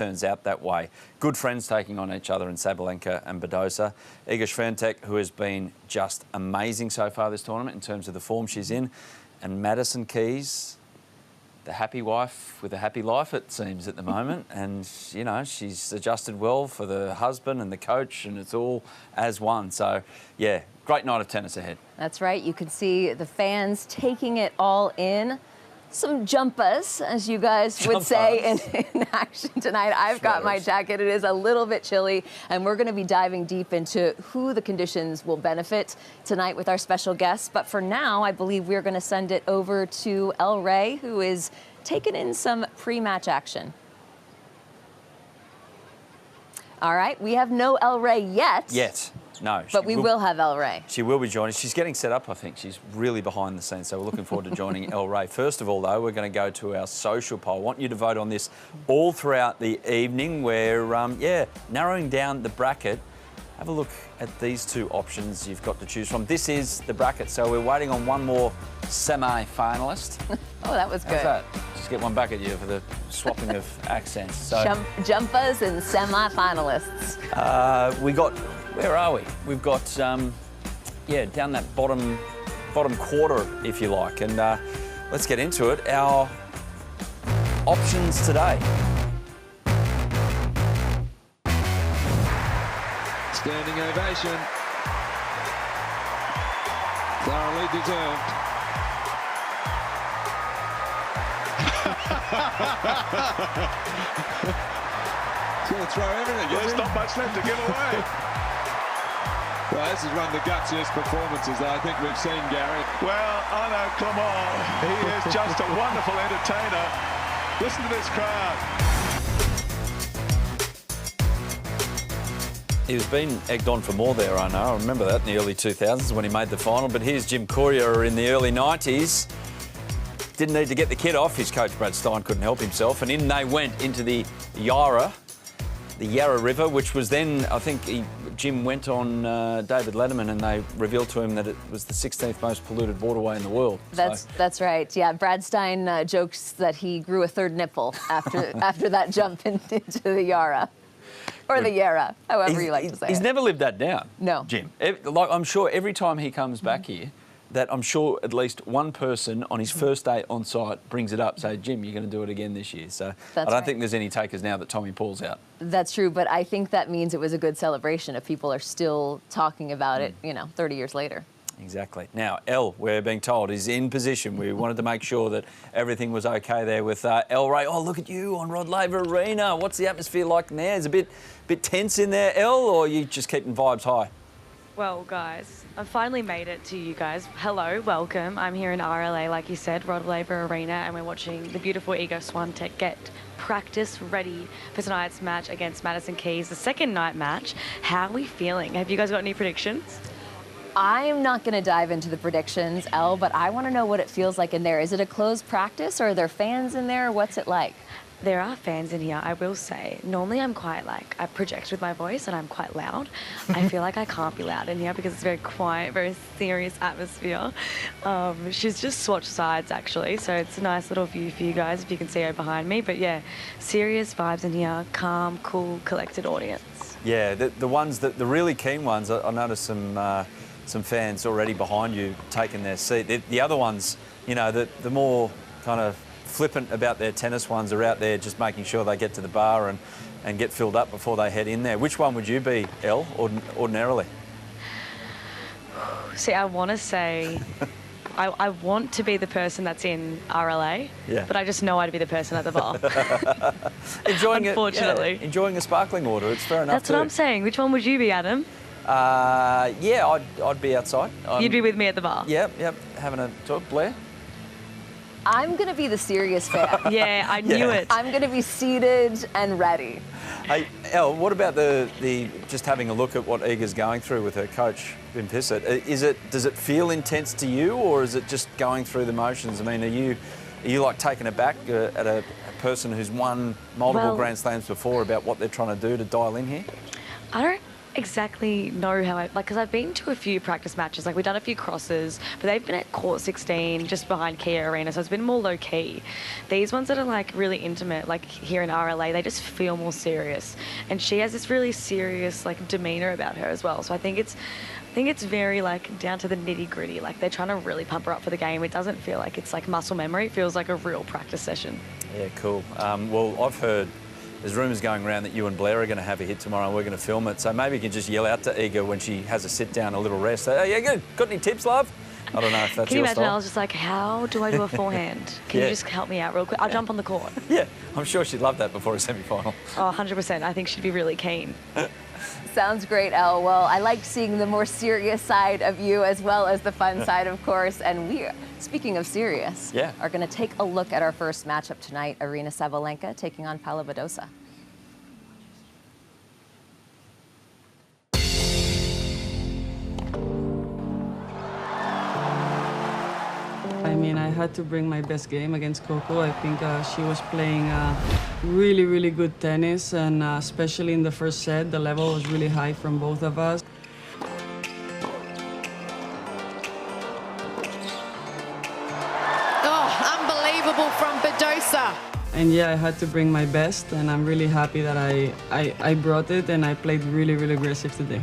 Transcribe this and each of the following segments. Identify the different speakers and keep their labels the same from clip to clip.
Speaker 1: turns out that way. Good friends taking on each other in Sabalenka and Badosa. Iga Swiatek, who has been just amazing so far this tournament in terms of the form she's in, and Madison Keys, the happy wife with a happy life, it seems, at the moment. And, you know, she's adjusted well for the husband and the coach, and it's all as one. So, yeah, great night of tennis ahead. That's right. You can see the fans taking it all in. Some jumpas, as you guys would say, in action tonight. I've got my jacket. It is a little bit chilly, and we're going to be diving deep into who the conditions will benefit tonight with our special guests. But for now, I believe we're going to send it over to El Rey, who is taking in some pre-match action. All right, we have no El Rey yet. No. But we will have El Rey. She will be joining. She's getting set up, I think. She's really behind the scenes, so we're looking forward to joining El Rey. First of all, though, we're going to go to our social poll. I want you to vote on this all throughout the evening. We're, narrowing down the bracket. Have a look at these two options you've got to choose from. This is the bracket, so we're waiting on one more semi-finalist. Oh, that was good. How's that? Just get one back at you for the swapping of accents. So, Jumpas and semi-finalists. We got... Where are we? We've got, down that bottom quarter, if you like. And let's get into it. Our options today.
Speaker 2: Standing ovation. Thoroughly deserved. He's going to throw everything.
Speaker 3: There's not much left to give away.
Speaker 2: Well, this is one of the gutsiest performances that I think we've seen, Gary.
Speaker 3: Well, Arnaud Clément, he is just a wonderful entertainer. Listen to this crowd.
Speaker 1: He was being egged on for more there, I know. I remember that in the early 2000s when he made the final. But here's Jim Courier in the early 90s. Didn't need to get the kid off. His coach, Brad Stein, couldn't help himself. And in they went into the Yarra River, which was then, I think, Jim went on David Letterman and they revealed to him that it was the 16th most polluted waterway in the world. That's right. Yeah, Brad Stein jokes that he grew a third nipple after that jump into the Yarra. Or the Yarra, however you like to say it. He's never lived that down, no. Jim. I'm sure every time he comes back here, that I'm sure at least one person on his first day on site brings it up, say, Jim, you're going to do it again this year. So I don't think there's any takers now that Tommy Paul's out. That's true, but I think that means it was a good celebration if people are still talking about it, 30 years later. Exactly. Now, El, we're being told, is in position. We wanted to make sure that everything was okay there with El Rey. Oh, look at you on Rod Laver Arena. What's the atmosphere like in there? Is it a bit tense in there, El, or are you just keeping vibes high?
Speaker 4: Well, guys, I finally made it to you guys. Hello, welcome. I'm here in RLA, like you said, Rod Laver Arena, and we're watching the beautiful Iga Swiatek get practice ready for tonight's match against Madison Keys, the second night match. How are we feeling? Have you guys got any predictions? I'm not going to dive into the predictions, Elle, but I want to know what it feels like in there. Is it a closed practice, or are there fans in there? What's it like? There are fans in here, I will say. Normally I'm quite I project with my voice and I'm quite loud. I feel like I can't be loud in here because it's very quiet, very serious atmosphere. She's just swatched sides actually, so it's a nice little view for you guys if you can see her behind me. But yeah, serious vibes in here, calm, cool, collected audience. Yeah, the ones, the really keen ones, I noticed some fans already behind you taking their seat. The other ones, the more kind of flippant about their tennis ones are out there just making sure they get to the bar and get filled up before they head in there. Which one would you be, Elle, ordinarily? See, I want to say I want to be the person that's in RLA, but I just know I'd be the person at the bar. Unfortunately.
Speaker 1: Enjoying a sparkling water, it's fair enough.
Speaker 4: That's what I'm saying. Which one would you be, Adam?
Speaker 1: I'd be outside.
Speaker 4: You'd be with me at the bar?
Speaker 1: Yep, having a talk. Blair?
Speaker 5: I'm going to be the serious fan.
Speaker 4: Yeah, I knew it.
Speaker 5: I'm going to be seated and ready.
Speaker 1: Hey, Elle, what about the just having a look at what Iga's going through with her coach, Wim Pissett? Does it feel intense to you, or is it just going through the motions? I mean, are you like taken aback at a person who's won multiple Grand Slams before about what they're trying to do to dial in here?
Speaker 4: I don't exactly know how because I've been to a few practice matches, like we've done a few crosses, but they've been at court 16 just behind Kia Arena, so it's been more low key. These ones that are like really intimate, like here in RLA, they just feel more serious, and she has this really serious like demeanor about her as well. So I think it's very like down to the nitty gritty. Like they're trying to really pump her up for the game. It doesn't feel like it's like muscle memory. It feels like a real practice session.
Speaker 1: Yeah, cool. Well, I've heard there's rumours going around that you and Blair are going to have a hit tomorrow and we're going to film it. So maybe you can just yell out to Iga when she has a sit down, a little rest. Say, oh, yeah, good. Got any tips, love? I don't know if that's
Speaker 4: Can you
Speaker 1: your
Speaker 4: imagine?
Speaker 1: style.
Speaker 4: I was just like, how do I do a forehand? Can you just help me out real quick? I'll jump on the court.
Speaker 1: Yeah, I'm sure she'd love that before a semi-final.
Speaker 4: Oh, 100%. I think she'd be really keen.
Speaker 5: Sounds great, Elle. Well, I liked seeing the more serious side of you as well as the fun side, of course. And we, speaking of serious, are going to take a look at our first matchup tonight. Aryna Sabalenka taking on Badosa.
Speaker 6: I mean, I had to bring my best game against Coco. I think she was playing really, really good tennis, and especially in the first set, the level was really high from both of us.
Speaker 7: Oh, unbelievable from Badosa.
Speaker 6: And yeah, I had to bring my best, and I'm really happy that I brought it, and I played really, really aggressive today.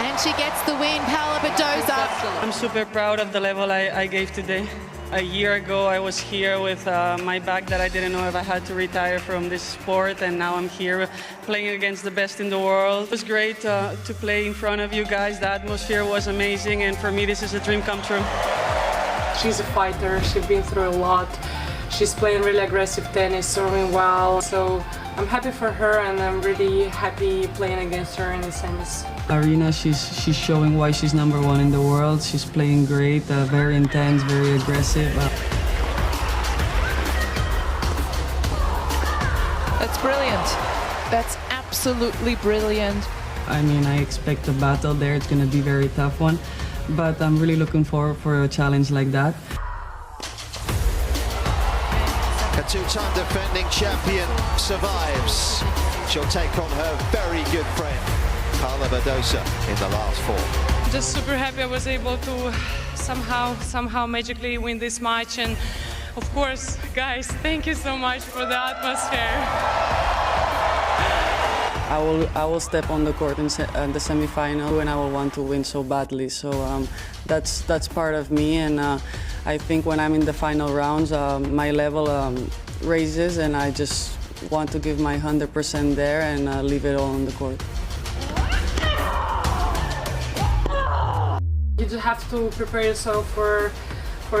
Speaker 7: And she gets the win, Badosa.
Speaker 6: I'm super proud of the level I gave today. A year ago, I was here with my back that I didn't know if I had to retire from this sport, and now I'm here playing against the best in the world. It was great to play in front of you guys. The atmosphere was amazing, and for me, this is a dream come true.
Speaker 8: She's a fighter. She's been through a lot. She's playing really aggressive tennis, serving well. So I'm happy for her, and I'm really happy playing against her in the semis.
Speaker 6: Aryna, she's showing why she's #1 in the world. She's playing great, very intense, very aggressive.
Speaker 9: That's brilliant. That's absolutely brilliant.
Speaker 6: I mean, I expect a battle there. It's going to be a very tough one, but I'm really looking forward for a challenge like that.
Speaker 10: A two-time defending champion survives. She'll take on her very good friend, Badosa, in the last 4.
Speaker 8: Just super happy I was able to somehow magically win this match. And of course, guys, thank you so much for the atmosphere.
Speaker 6: I will step on the court in the semifinal, and I will want to win so badly. So that's part of me, and I think when I'm in the final rounds, my level raises, and I just want to give my 100% there and leave it all on the court.
Speaker 8: You just have to prepare yourself for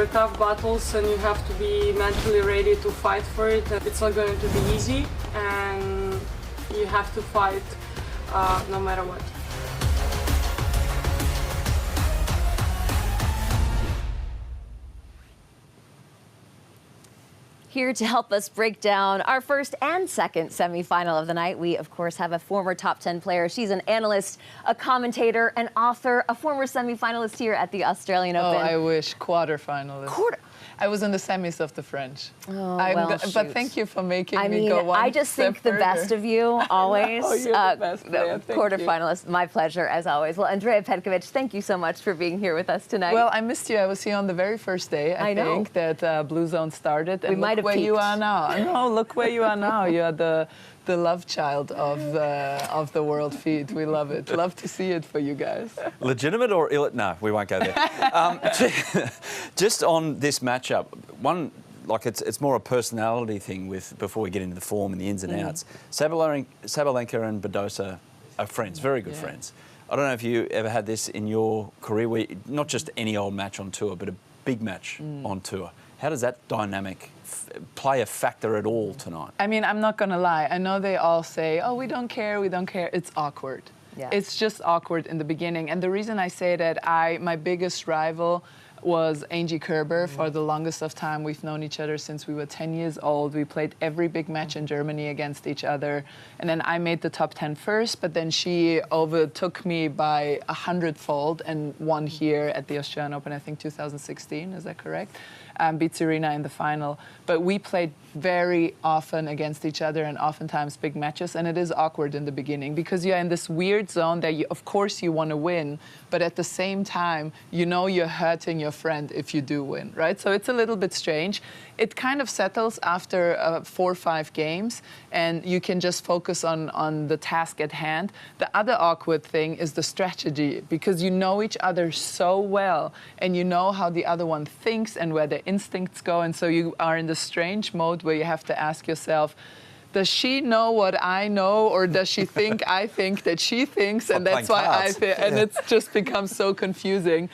Speaker 8: tough battles, and you have to be mentally ready to fight for it. It's not going to be easy, and you have to fight no matter what.
Speaker 5: Here to help us break down our first and second semifinal of the night, we, of course, have a former top 10 player. She's an analyst, a commentator, an author, a former semifinalist here at the Australian Open.
Speaker 9: Oh, I wish quarterfinalist. I was in the semis of the French.
Speaker 5: Oh,
Speaker 9: but thank you for making
Speaker 5: me
Speaker 9: go one
Speaker 5: I just think
Speaker 9: step
Speaker 5: the best of you, always.
Speaker 9: Oh, you're the best player.
Speaker 5: Quarterfinalist, my pleasure, as always. Well, Andrea Petkovich, thank you so much for being here with us tonight.
Speaker 9: Well, I missed you. I was here on the very first day, I think, that Bluezone started. And
Speaker 5: we might have
Speaker 9: where
Speaker 5: peaked.
Speaker 9: You are now. No, look where you are now. You are the love child of the world feed. We love it. Love to see it for you guys.
Speaker 1: Legitimate or no, we won't go there. Just on this matchup, like it's more a personality thing before we get into the form and the ins and outs. Sabalenka and Badosa are friends, very good friends. I don't know if you ever had this in your career, where not just any old match on tour, but a big match on tour. How does that dynamic play a factor at all tonight?
Speaker 9: I mean, I'm not going to lie. I know they all say, oh, we don't care, we don't care. It's awkward.
Speaker 5: Yeah.
Speaker 9: It's just awkward in the beginning. And the reason I say that, my biggest rival was Angie Kerber. For the longest of time, we've known each other since we were 10 years old. We played every big match in Germany against each other. And then I made the top 10 first, but then she overtook me by 100-fold and won here at the Australian Open, I think 2016, is that correct? beats Aryna in the final. But we played very often against each other and oftentimes big matches, and it is awkward in the beginning because you're in this weird zone that you, of course you want to win, but at the same time, you know you're hurting your friend if you do win, right? So it's a little bit strange. It kind of settles after 4 or 5 games, and you can just focus on the task at hand. The other awkward thing is the strategy, because you know each other so well, and you know how the other one thinks and where their instincts go, and so you are in the strange mode where you have to ask yourself, does she know what I know, or does she think I think that she thinks? And that's why I feel, and it's just becomes so confusing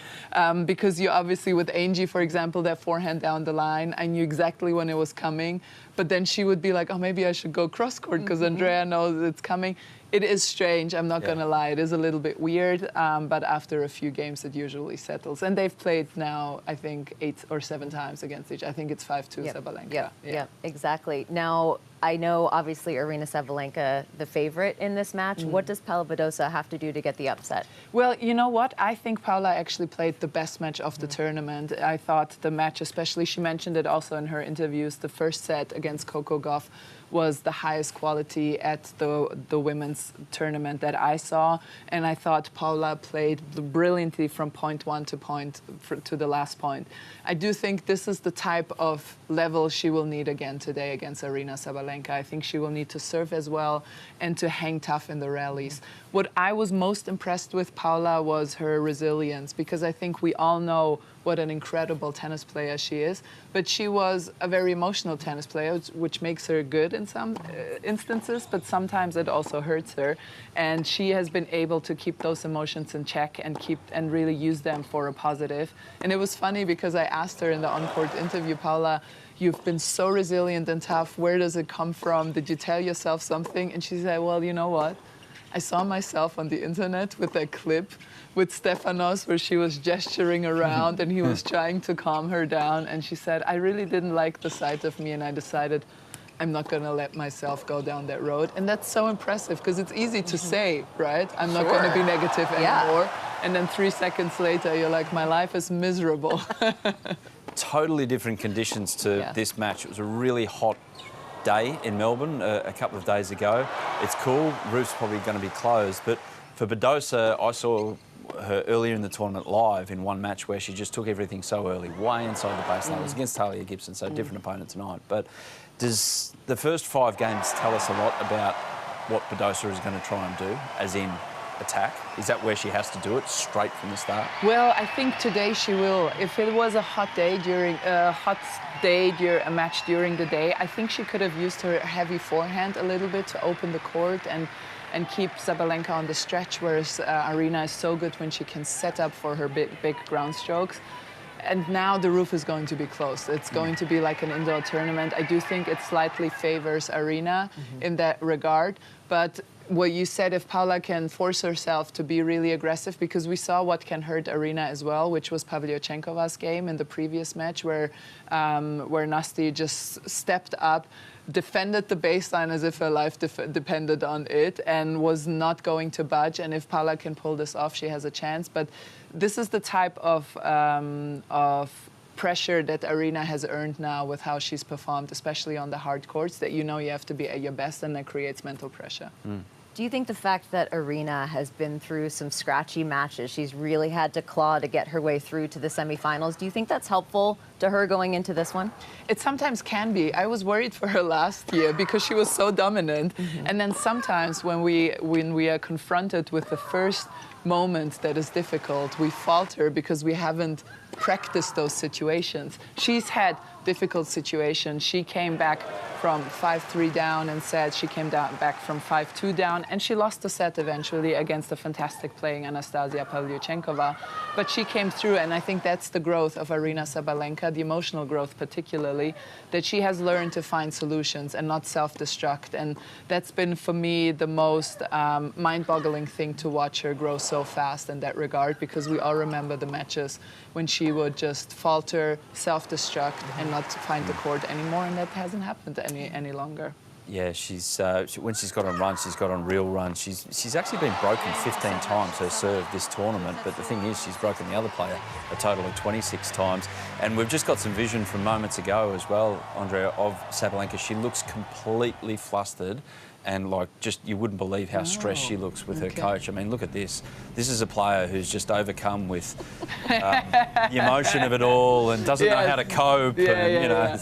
Speaker 9: because you obviously with Angie, for example, that forehand down the line, I knew exactly when it was coming, but then she would be like, oh, maybe I should go cross court because Andrea knows it's coming. It is strange, I'm not going to lie. It is a little bit weird, but after a few games, it usually settles. And they've played now, I think, 8 or 7 times against each. I think it's 5-2 Sabalenka.
Speaker 5: Yeah, exactly. Now, I know, obviously, Aryna Sabalenka, the favorite in this match. What does Paula Badosa have to do to get the upset?
Speaker 9: Well, you know what? I think Paula actually played the best match of the tournament. I thought the match, especially, she mentioned it also in her interviews, the first set against Coco Gauff was the highest quality at the women's tournament that I saw. And I thought Paula played brilliantly from point 1 to the last point. I do think this is the type of level she will need again today against Aryna Sabalenka. I think she will need to serve as well and to hang tough in the rallies. What I was most impressed with Paula was her resilience, because I think we all know what an incredible tennis player she is, but she was a very emotional tennis player, which makes her good in some instances, but sometimes it also hurts her. And she has been able to keep those emotions in check and really use them for a positive. And it was funny because I asked her in the on-court interview, Paula, you've been so resilient and tough. Where does it come from? Did you tell yourself something? And she said, well, you know what? I saw myself on the internet with that clip with Stefanos where she was gesturing around and he was trying to calm her down. And she said, I really didn't like the sight of me, and I decided I'm not going to let myself go down that road. And that's so impressive because it's easy to say, right? I'm not going to be negative anymore. And then 3 seconds later, you're like, my life is miserable.
Speaker 1: Totally different conditions to this match. It was a really hot day in Melbourne a couple of days ago. It's cool. Roof's probably going to be closed. But for Badosa, I saw her earlier in the tournament live in one match where she just took everything so early, way inside the baseline. It was against Talia Gibson, so different opponent tonight. But does the first 5 games tell us a lot about what Badosa is going to try and do, as in attack? Is that where she has to do it straight from the start?
Speaker 9: Well, I think today she will. If it was a hot day during a match during the day, I think she could have used her heavy forehand a little bit to open the court and keep Sabalenka on the stretch, whereas Aryna is so good when she can set up for her big ground strokes. And now the roof is going to be closed. It's going to be like an indoor tournament. I do think it slightly favors Aryna in that regard, but what you said, if Paula can force herself to be really aggressive, because we saw what can hurt Aryna as well, which was Pavlyuchenkova's game in the previous match, where Nasty just stepped up, defended the baseline as if her life depended on it, and was not going to budge. And if Paula can pull this off, she has a chance. But this is the type of pressure that Aryna has earned now with how she's performed, especially on the hard courts, that you know you have to be at your best, and that creates mental pressure.
Speaker 5: Do you think the fact that Aryna has been through some scratchy matches, she's really had to claw to get her way through to the semifinals, do you think that's helpful to her going into this one?
Speaker 9: It sometimes can be. I was worried for her last year because she was so dominant. And then sometimes when we are confronted with the first moment that is difficult, we falter because we haven't practiced those situations. She's had difficult situations. She came back from 5-3 down and said she came back from 5-2 down, and she lost the set eventually against a fantastic playing Anastasia Pavlyuchenkova. But she came through, and I think that's the growth of Aryna Sabalenka, the emotional growth particularly, that she has learned to find solutions and not self-destruct. And that's been, for me, the most mind-boggling thing to watch her grow so fast in that regard, because we all remember the matches when she would just falter, self-destruct, and not find the court anymore, and that hasn't happened any longer.
Speaker 1: Yeah, when she's got on runs, she's got on real runs. She's actually been broken 15 times, her serve, this tournament. But the thing is, she's broken the other player a total of 26 times. And we've just got some vision from moments ago as well, Andrea, of Sabalenka. She looks completely flustered. And, like, just you wouldn't believe how stressed she looks with her coach. I mean, look at this. This is a player who's just overcome with the emotion of it all and doesn't know how to cope. And, you know.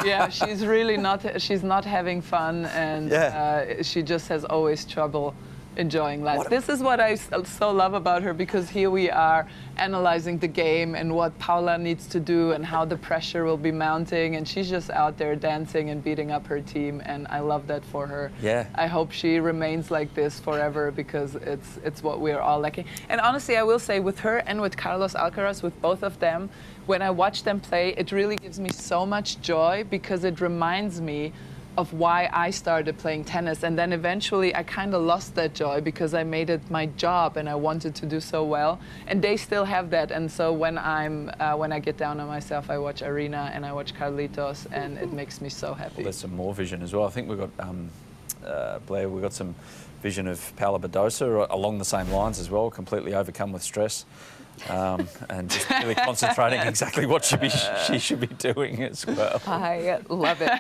Speaker 9: Yeah, she's really not. She's not having fun, and she just has always trouble enjoying life. This is what I so love about her, because here we are analyzing the game and what Paula needs to do and how the pressure will be mounting, and she's just out there dancing and beating up her team, and I love that for her.
Speaker 1: Yeah.
Speaker 9: I hope she remains like this forever, because it's what we're all lacking. And honestly, I will say, with her and with Carlos Alcaraz, with both of them, when I watch them play, it really gives me so much joy, because it reminds me of why I started playing tennis. And then eventually I kind of lost that joy because I made it my job and I wanted to do so well. And they still have that. And so when I get down on myself, I watch Aryna and I watch Carlitos, and it makes me so happy.
Speaker 1: Well, there's some more vision as well. I think we've got, Blair, we've got some vision of Paula Badosa along the same lines as well, completely overcome with stress. And just really concentrating exactly what she should be doing as well.
Speaker 5: I love it.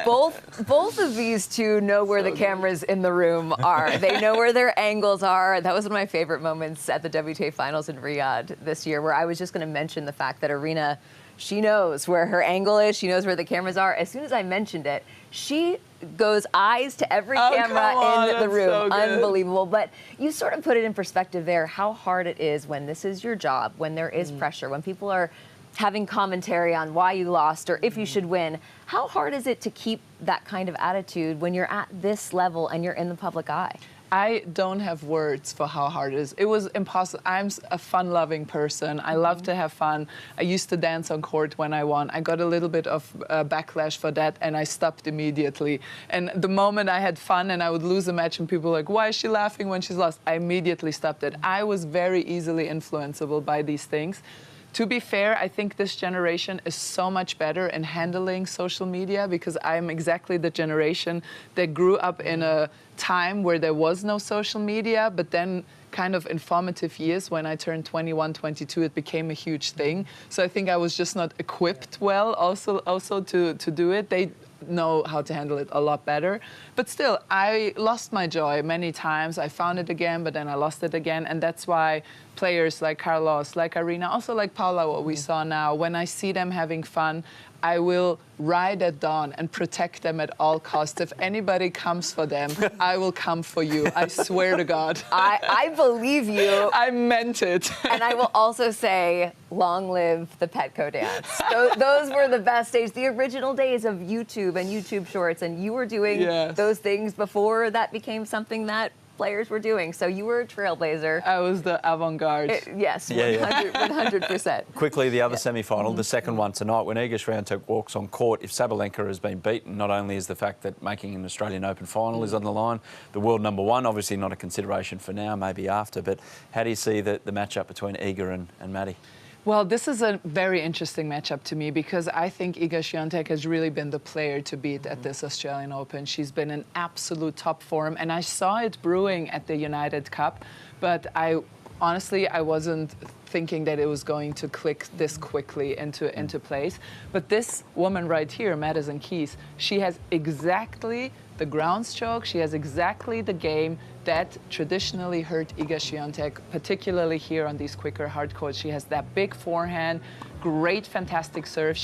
Speaker 5: Both of these two know where the cameras in the room are. They know where their angles are. That was one of my favorite moments at the WTA Finals in Riyadh this year, where I was just going to mention the fact that Aryna, she knows where her angle is. She knows where the cameras are. As soon as I mentioned it, she goes eyes to every camera in the room. So unbelievable. But you sort of put it in perspective there, how hard it is when this is your job, when there is pressure, when people are having commentary on why you lost or if you should win. How hard is it to keep that kind of attitude when you're at this level and you're in the public eye?
Speaker 9: I don't have words for how hard it is. It was impossible. I'm a fun-loving person. I love to have fun. I used to dance on court when I won. I got a little bit of backlash for that, and I stopped immediately. And the moment I had fun and I would lose a match and people were like, why is she laughing when she's lost? I immediately stopped it. I was very easily influenceable by these things. To be fair, I think this generation is so much better in handling social media, because I'm exactly the generation that grew up in a time where there was no social media, but then kind of in formative years, when I turned 21, 22, it became a huge thing. So I think I was just not equipped well also to do it. They know how to handle it a lot better. But still, I lost my joy many times. I found it again, but then I lost it again. And that's why players like Carlos, like Aryna, also like Paula, what we saw now, when I see them having fun, I will ride at dawn and protect them at all costs. If anybody comes for them, I will come for you. I swear to God.
Speaker 5: I believe you.
Speaker 9: I meant it.
Speaker 5: And I will also say, long live the Petco dance. Those were the best days, the original days of YouTube and YouTube Shorts. And you were doing those things before that became something that players were doing. So you were a trailblazer.
Speaker 9: I was the avant-garde.
Speaker 5: Yes, 100%.
Speaker 1: Quickly, the other semi-final, the second one tonight, when Iga Swiatek walks on court, if Sabalenka has been beaten, not only is the fact that making an Australian Open final is on the line, the world #1, obviously not a consideration for now, maybe after, but how do you see the matchup between Iga and Maddie?
Speaker 9: Well, this is a very interesting matchup to me, because I think Iga Swiatek has really been the player to beat at this Australian Open. She's been in absolute top form, and I saw it brewing at the United Cup, but honestly, I wasn't thinking that it was going to click this quickly into place. But this woman right here, Madison Keys, she has exactly the ground stroke, she has exactly the game that traditionally hurt Iga Swiatek, particularly here on these quicker hard courts. She has that big forehand, great, fantastic serve.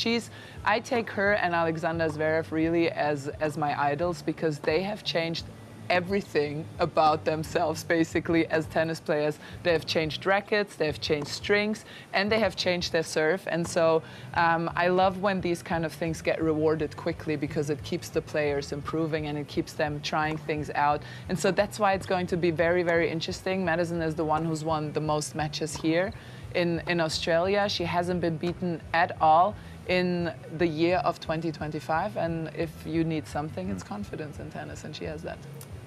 Speaker 9: I take her and Alexander Zverev really as my idols, because they have changed everything about themselves basically as tennis players. They have changed rackets, they have changed strings, and they have changed their serve. And so I love when these kind of things get rewarded quickly, because it keeps the players improving and it keeps them trying things out. And so that's why it's going to be very, very interesting. Madison is the one who's won the most matches here in Australia. She hasn't been beaten at all in the year of 2025, and if you need something, it's confidence in tennis, and she has that.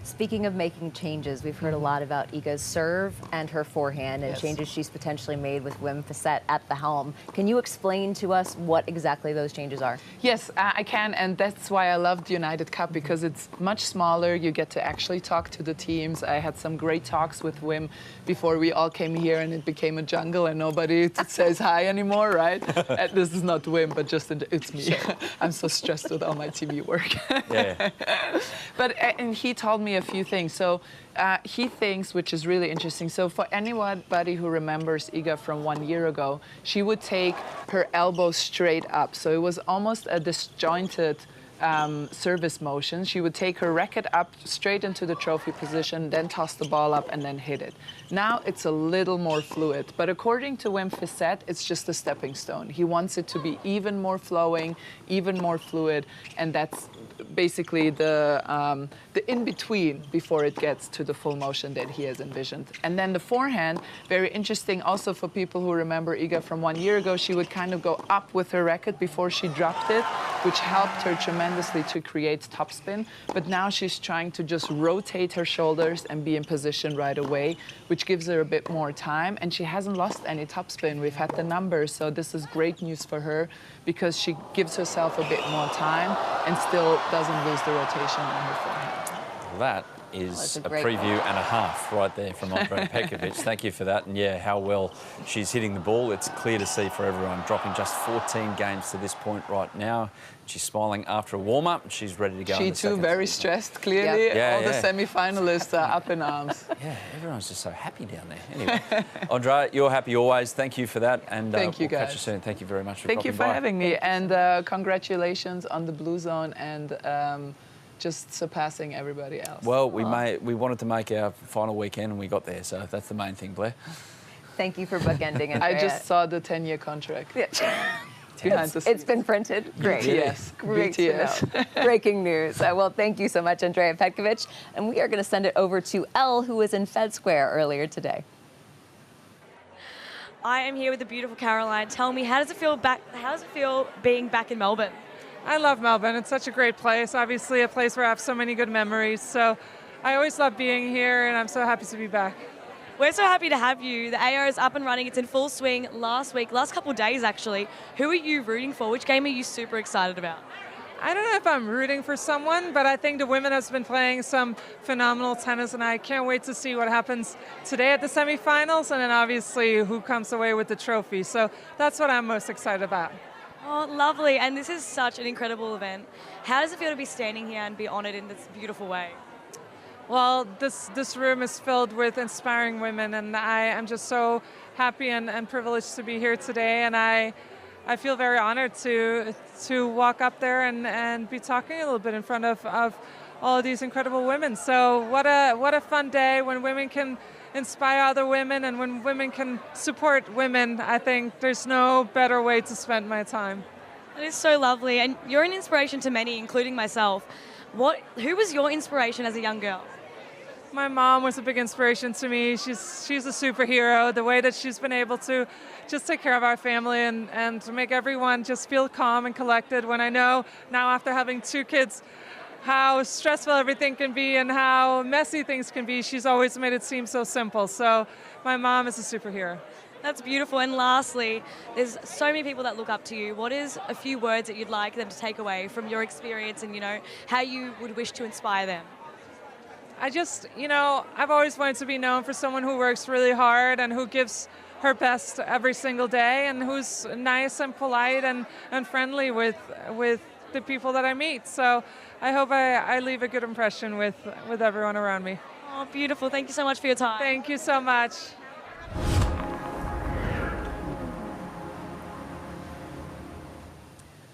Speaker 5: Speaking of making changes, we've heard a lot about Iga's serve and her forehand and changes she's potentially made with Wim Fissette at the helm. Can you explain to us what exactly those changes are?
Speaker 9: Yes, I can, and that's why I love the United Cup, because it's much smaller. You get to actually talk to the teams. I had some great talks with Wim before we all came here, and it became a jungle, and nobody says hi anymore, right? This is not Wim, but just it's me. I'm so stressed with all my TV work.
Speaker 1: Yeah.
Speaker 9: But and he told me a few things. So he thinks, which is really interesting. So for anybody who remembers Iga from 1 year ago, she would take her elbow straight up. So it was almost a disjointed service motion. She would take her racket up straight into the trophy position, then toss the ball up and then hit it. Now it's a little more fluid, but according to Wim Fissette, it's just a stepping stone. He wants it to be even more flowing, even more fluid, and that's basically the in-between before it gets to the full motion that he has envisioned. And then the forehand, very interesting also for people who remember Iga from 1 year ago, she would kind of go up with her racket before she dropped it, which helped her tremendously to create topspin. But now she's trying to just rotate her shoulders and be in position right away, which gives her a bit more time. And she hasn't lost any topspin. We've had the numbers, so this is great news for her because she gives herself a bit more time and still doesn't lose the rotation on her forehand.
Speaker 1: That is a preview and a half right there from Andrea Petkovich. Thank you for that. And yeah, how well she's hitting the ball. It's clear to see for everyone. Dropping just 14 games to this point right now. She's smiling after a warm-up. She's ready to go.
Speaker 9: She too, very stressed, clearly.
Speaker 1: Yep. Yeah,
Speaker 9: all the semi-finalists are up in arms.
Speaker 1: Yeah, everyone's just so happy down there. Anyway, Andrea, you're happy always. Thank you for that. And
Speaker 9: thank you,
Speaker 1: we'll
Speaker 9: guys.
Speaker 1: catch you soon. Thank you very much for
Speaker 9: Thank you for
Speaker 1: by.
Speaker 9: having me. And congratulations on the Bluezone and just surpassing everybody else.
Speaker 1: Well, we wanted to make our final weekend and we got there, so that's the main thing, Blair.
Speaker 5: Thank you for bookending, Andrea.
Speaker 9: I just saw the 10-year contract. Yeah. Behind the scenes.
Speaker 5: It's been printed. Great.
Speaker 9: BTS.
Speaker 5: Great
Speaker 9: BTS.
Speaker 5: Breaking news. Well, thank you so much, Andrea Petkovich. And we are going to send it over to Elle, who was in Fed Square earlier today.
Speaker 4: I am here with the beautiful Caroline. Tell me, how does it feel being back in Melbourne?
Speaker 11: I love Melbourne. It's such a great place. Obviously, a place where I have so many good memories. So I always love being here, and I'm so happy to be back.
Speaker 4: We're so happy to have you. The AO is up and running. It's in full swing last couple of days, actually. Who are you rooting for? Which game are you super excited about?
Speaker 11: I don't know if I'm rooting for someone, but I think the women have been playing some phenomenal tennis, and I can't wait to see what happens today at the semifinals, and then obviously who comes away with the trophy. So that's what I'm most excited about.
Speaker 4: Oh, lovely. And this is such an incredible event. How does it feel to be standing here and be honored in this beautiful way?
Speaker 11: Well, this room is filled with inspiring women, and I am just so happy and privileged to be here today. And I feel very honored to walk up there and be talking a little bit in front of all of these incredible women. So what a fun day when women can inspire other women and when women can support women. I think there's no better way to spend my time.
Speaker 4: It is so lovely, and you're an inspiration to many, including myself. Who was your inspiration as a young girl?
Speaker 11: My mom was a big inspiration to me. She's a superhero. The way that she's been able to just take care of our family and to make everyone just feel calm and collected, when I know now after having 2 kids how stressful everything can be and how messy things can be. She's always made it seem so simple. So my mom is a superhero.
Speaker 4: That's beautiful. And lastly, there's so many people that look up to you. What is a few words that you'd like them to take away from your experience and, how you would wish to inspire them?
Speaker 11: I just, I've always wanted to be known for someone who works really hard and who gives her best every single day and who's nice and polite and friendly with the people that I meet. So I hope I leave a good impression with everyone around me.
Speaker 4: Oh, beautiful. Thank you so much for your time.
Speaker 11: Thank you so much.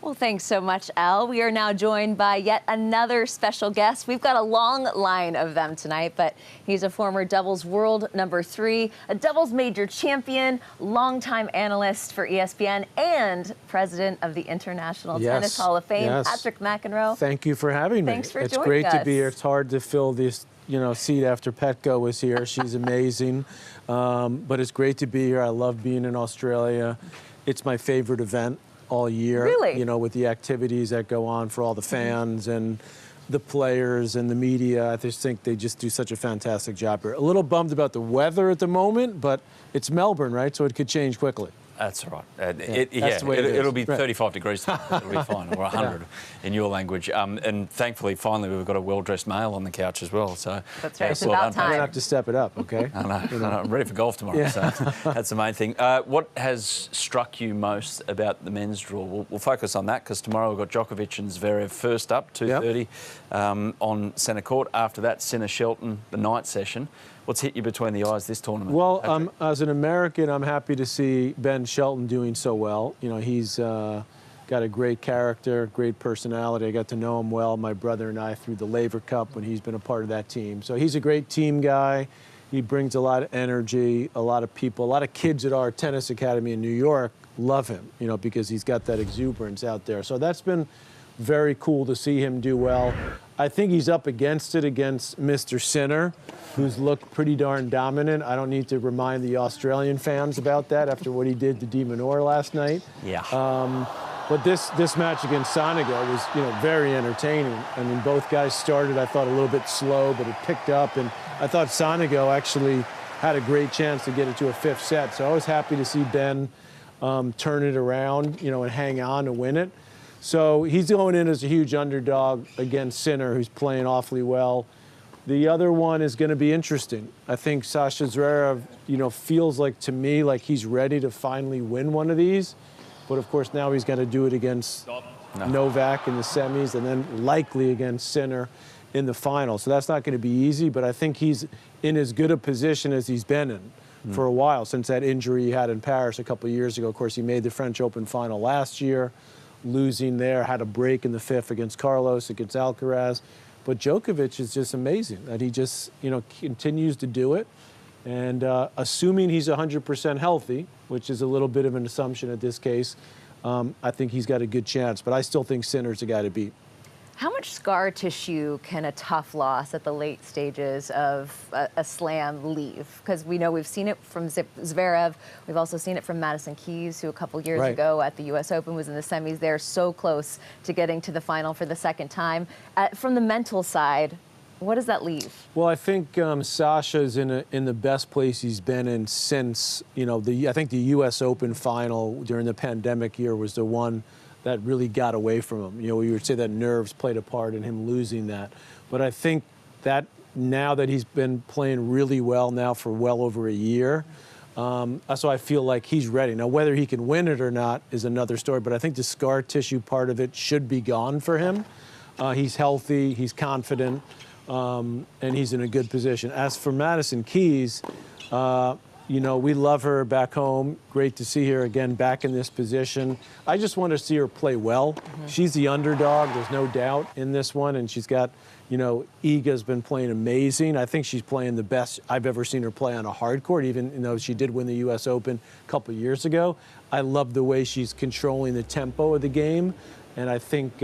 Speaker 5: Well, thanks so much, Elle. We are now joined by yet another special guest. We've got a long line of them tonight, but he's a former doubles world #3, a doubles major champion, longtime analyst for ESPN, and president of the International Tennis Hall of Fame, Patrick McEnroe.
Speaker 12: Thank you for having me.
Speaker 5: Thanks for joining us.
Speaker 12: It's great to be here. It's hard to fill this seat after Petko was here. She's amazing. But it's great to be here. I love being in Australia. It's my favorite event all year.
Speaker 5: Really?
Speaker 12: With the activities that go on for all the fans. And the players and the media. I just think they just do such a fantastic job here. A little bummed about the weather at the moment, but it's Melbourne, right? So it could change quickly.
Speaker 1: That's right.
Speaker 12: It'll
Speaker 1: be 35 degrees. It'll be fine, or 100 in your language. And thankfully, finally, we've got a well-dressed male on the couch as well. So
Speaker 5: that's right. It's about time.
Speaker 12: I'm going to have to step it up, okay?
Speaker 1: I know. I'm ready for golf tomorrow, so that's the main thing. What has struck you most about the men's draw? We'll focus on that because tomorrow we've got Djokovic and Zverev first up, 2:30 on centre court. After that, Sinner Shelton, the night session. What's hit you between the eyes this tournament?
Speaker 12: Well, as an American, I'm happy to see Ben Shelton doing so well. You know, he's got a great character, great personality. I got to know him well, my brother and I, through the Laver Cup when he's been a part of that team. So he's a great team guy. He brings a lot of energy, a lot of people, a lot of kids at our tennis academy in New York love him, you know, because he's got that exuberance out there. So that's been very cool to see him do well. I think he's up against Mr. Sinner, who's looked pretty darn dominant. I don't need to remind the Australian fans about that after what he did to De Minaur last night.
Speaker 1: Yeah.
Speaker 12: But this match against Sonego was, you know, very entertaining. I mean, both guys started, I thought, a little bit slow, but it picked up. And I thought Sonego actually had a great chance to get it to a fifth set. So I was happy to see Ben turn it around, you know, and hang on to win it. So he's going in as a huge underdog against Sinner, who's playing awfully well. The other one is going to be interesting. I think Sasha Zverev, you know, feels like, to me, like he's ready to finally win one of these. But, of course, now he's got to do it against Novak in the semis and then likely against Sinner in the final. So that's not going to be easy, but I think he's in as good a position as he's been in for a while since that injury he had in Paris a couple of years ago. Of course, he made the French Open final last year, losing there, had a break in the fifth against Carlos, against Alcaraz. But Djokovic is just amazing that he just, you know, continues to do it. And assuming he's 100% healthy, which is a little bit of an assumption at this case, I think he's got a good chance. But I still think Sinner's the guy to beat.
Speaker 5: How much scar tissue can a tough loss at the late stages of a slam leave? Because we know we've seen it from Zverev. We've also seen it from Madison Keys, who a couple years ago at the U.S. Open was in the semis. They're so close to getting to the final for the second time. From the mental side, what does that leave?
Speaker 12: Well, I think Sasha's in the best place he's been in since, you know, I think the U.S. Open final during the pandemic year was the one that really got away from him. You know, we would say that nerves played a part in him losing that. But I think that now that he's been playing really well now for well over a year, so I feel like he's ready. Now, whether he can win it or not is another story, but I think the scar tissue part of it should be gone for him. He's healthy, he's confident, and he's in a good position. As for Madison Keys, you know, we love her back home. Great to see her again back in this position. I just want to see her play well. She's the underdog, there's no doubt in this one. And she's got, you know, Iga's been playing amazing. I think she's playing the best I've ever seen her play on a hard court, even though she did win the U.S. Open a couple of years ago. I love the way she's controlling the tempo of the game. And I think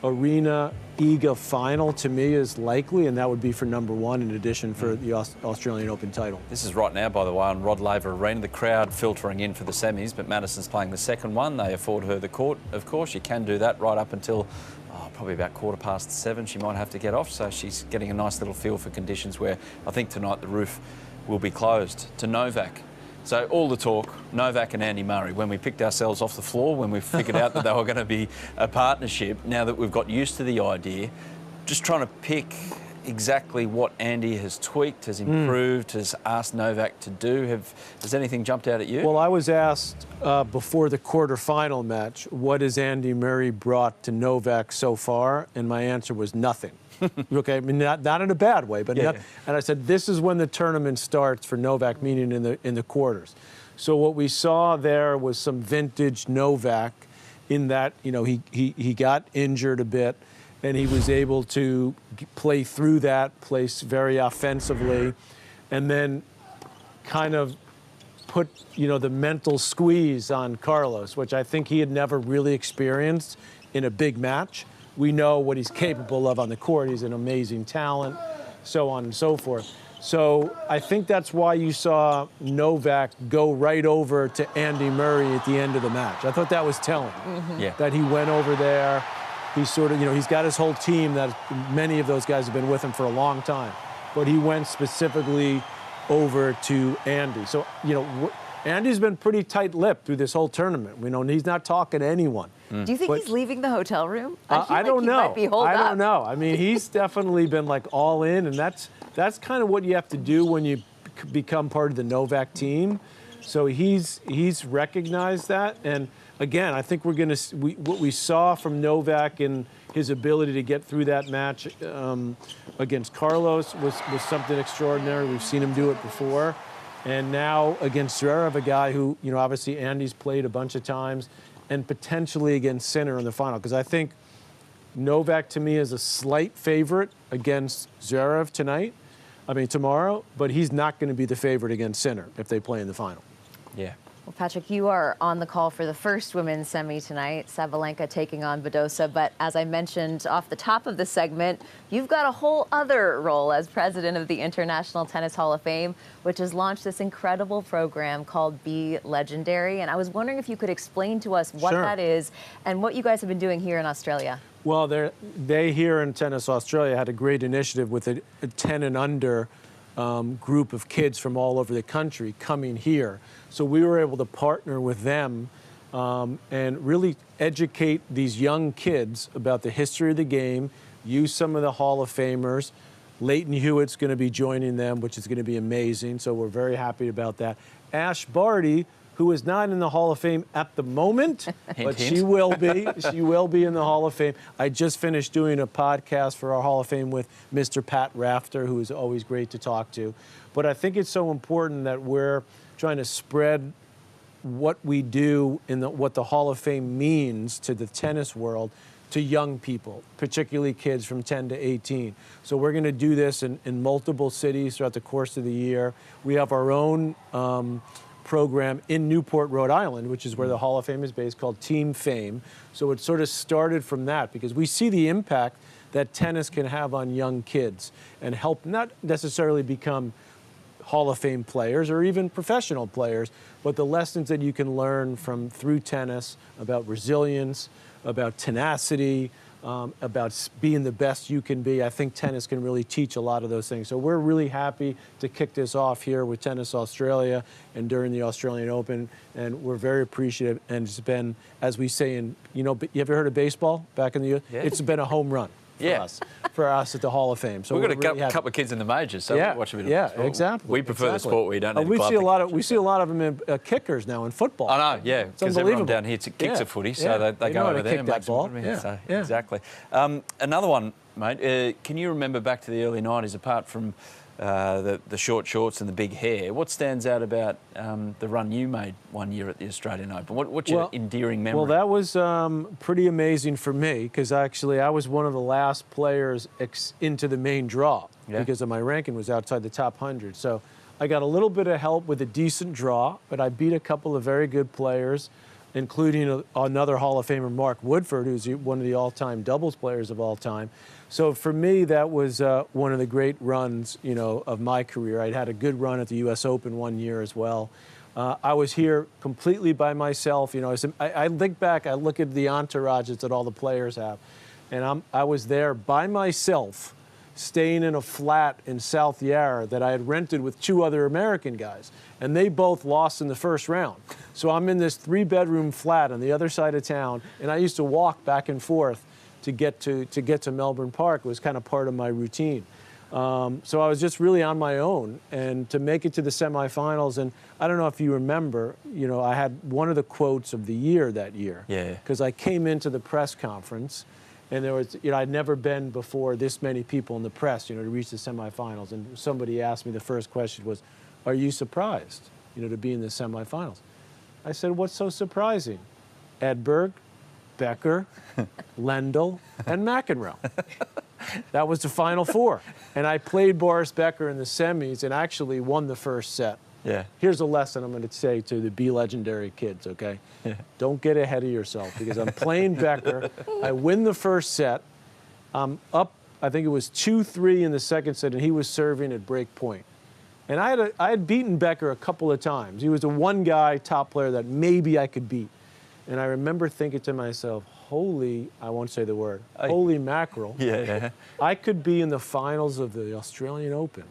Speaker 12: Aryna Iga final to me is likely, and that would be for number one in addition for the Australian Open title.
Speaker 1: This is right now, by the way, on Rod Laver Arena. The crowd filtering in for the semis, but Madison's playing the second one. They afford her the court, of course. You can do that right up until probably about 7:15. She might have to get off, so she's getting a nice little feel for conditions where I think tonight the roof will be closed to Novak. So all the talk, Novak and Andy Murray, when we picked ourselves off the floor, when we figured out that they were going to be a partnership, now that we've got used to the idea, just trying to pick exactly what Andy has tweaked, has improved, has asked Novak to do. Has anything jumped out at you?
Speaker 12: Well, I was asked before the quarterfinal match, what has Andy Murray brought to Novak so far? And my answer was nothing. Okay, I mean, not in a bad way, but and I said, this is when the tournament starts for Novak, meaning in the quarters. So what we saw there was some vintage Novak in that, you know, he got injured a bit, and he was able to play through that, play very offensively, and then kind of put, you know, the mental squeeze on Carlos, which I think he had never really experienced in a big match. We know what he's capable of on the court. He's an amazing talent, so on and so forth. So I think that's why you saw Novak go right over to Andy Murray at the end of the match. I thought that was telling, that he went over there He's sort of, he's got his whole team that many of those guys have been with him for a long time. But he went specifically over to Andy. So, Andy's been pretty tight-lipped through this whole tournament. He's not talking to anyone.
Speaker 5: Do you think he's leaving the hotel room?
Speaker 12: I don't know.
Speaker 5: Might be holed
Speaker 12: I
Speaker 5: up.
Speaker 12: don't know. I mean, he's definitely been like all in, and that's kind of what you have to do when you become part of the Novak team. So he's recognized that, and again, I think what we saw from Novak and his ability to get through that match against Carlos was something extraordinary. We've seen him do it before. And now against Zverev, a guy who, obviously Andy's played a bunch of times, and potentially against Sinner in the final. Because I think Novak, to me, is a slight favorite against Zverev tomorrow, but he's not going to be the favorite against Sinner if they play in the final.
Speaker 1: Yeah.
Speaker 5: Well, Patrick, you are on the call for the first women's semi tonight, Sabalenka taking on Badosa. But as I mentioned off the top of the segment, you've got a whole other role as president of the International Tennis Hall of Fame, which has launched this incredible program called Be Legendary. And I was wondering if you could explain to us what that is and what you guys have been doing here in Australia.
Speaker 12: Well, they here in Tennis Australia had a great initiative with a 10 and under group of kids from all over the country coming here. So we were able to partner with them and really educate these young kids about the history of the game, use some of the Hall of Famers. Leighton Hewitt's going to be joining them, which is going to be amazing. So we're very happy about that. Ash Barty, who is not in the Hall of Fame at the moment, but she will be. She will be in the Hall of Fame. I just finished doing a podcast for our Hall of Fame with Mr. Pat Rafter, who is always great to talk to. But I think it's so important that we're trying to spread what we do in what the Hall of Fame means to the tennis world to young people, particularly kids from 10 to 18. So we're going to do this in multiple cities throughout the course of the year. We have our own program in Newport, Rhode Island, which is where the Hall of Fame is based, called Team Fame. So it sort of started from that because we see the impact that tennis can have on young kids and help not necessarily become Hall of Fame players or even professional players, but the lessons that you can learn through tennis about resilience, about tenacity, about being the best you can be. I think tennis can really teach a lot of those things. So we're really happy to kick this off here with Tennis Australia and during the Australian Open, and we're very appreciative. And it's been, as we say you ever heard of baseball back in the U.S.? Yeah. It's been a home run. For us at the Hall of Fame. So
Speaker 1: we've got a couple of kids in the majors, so we watch a bit of sport.
Speaker 12: Exactly.
Speaker 1: We prefer the sport where you don't need
Speaker 12: we see a lot of them in kickers now in football.
Speaker 1: I know, yeah, because everyone down here kicks a footy, so they go over there and make
Speaker 12: ball.
Speaker 1: Exactly. Another one, mate. Can you remember back to the early 90s, apart from the short shorts and the big hair, what stands out about the run you made one year at the Australian Open? What's your endearing memory?
Speaker 12: Well, that was pretty amazing for me because actually I was one of the last players into the main draw because of my ranking was outside the top 100. So I got a little bit of help with a decent draw, but I beat a couple of very good players, including another Hall of Famer, Mark Woodford, who's one of the all-time doubles players of all time. So for me, that was one of the great runs, of my career. I'd had a good run at the U.S. Open one year as well. I was here completely by myself. I think back, I look at the entourages that all the players have, and I was there by myself, staying in a flat in South Yarra that I had rented with two other American guys, and they both lost in the first round. So I'm in this 3-bedroom flat on the other side of town, and I used to walk back and forth to get to Melbourne Park. It was kind of part of my routine. So I was just really on my own, and to make it to the semifinals, and I don't know if you remember, I had one of the quotes of the year that year.
Speaker 1: Yeah.
Speaker 12: Because I came into the press conference, and there was, I'd never been before this many people in the press, to reach the semifinals. And somebody asked me, the first question was, "Are you surprised, to be in the semifinals?" I said, "What's so surprising? Edberg, Becker, Lendl, and McEnroe." That was the Final Four. And I played Boris Becker in the semis and actually won the first set.
Speaker 1: Yeah.
Speaker 12: Here's a lesson I'm going to say to the Be Legendary kids, okay? Yeah. Don't get ahead of yourself because I'm playing Becker. I win the first set. I'm up, I think it was 2-3 in the second set, and he was serving at break point. And I had beaten Becker a couple of times. He was a one-guy top player that maybe I could beat. And I remember thinking to myself, holy, I won't say the word, holy mackerel.
Speaker 1: Yeah.
Speaker 12: I could be in the finals of the Australian Open.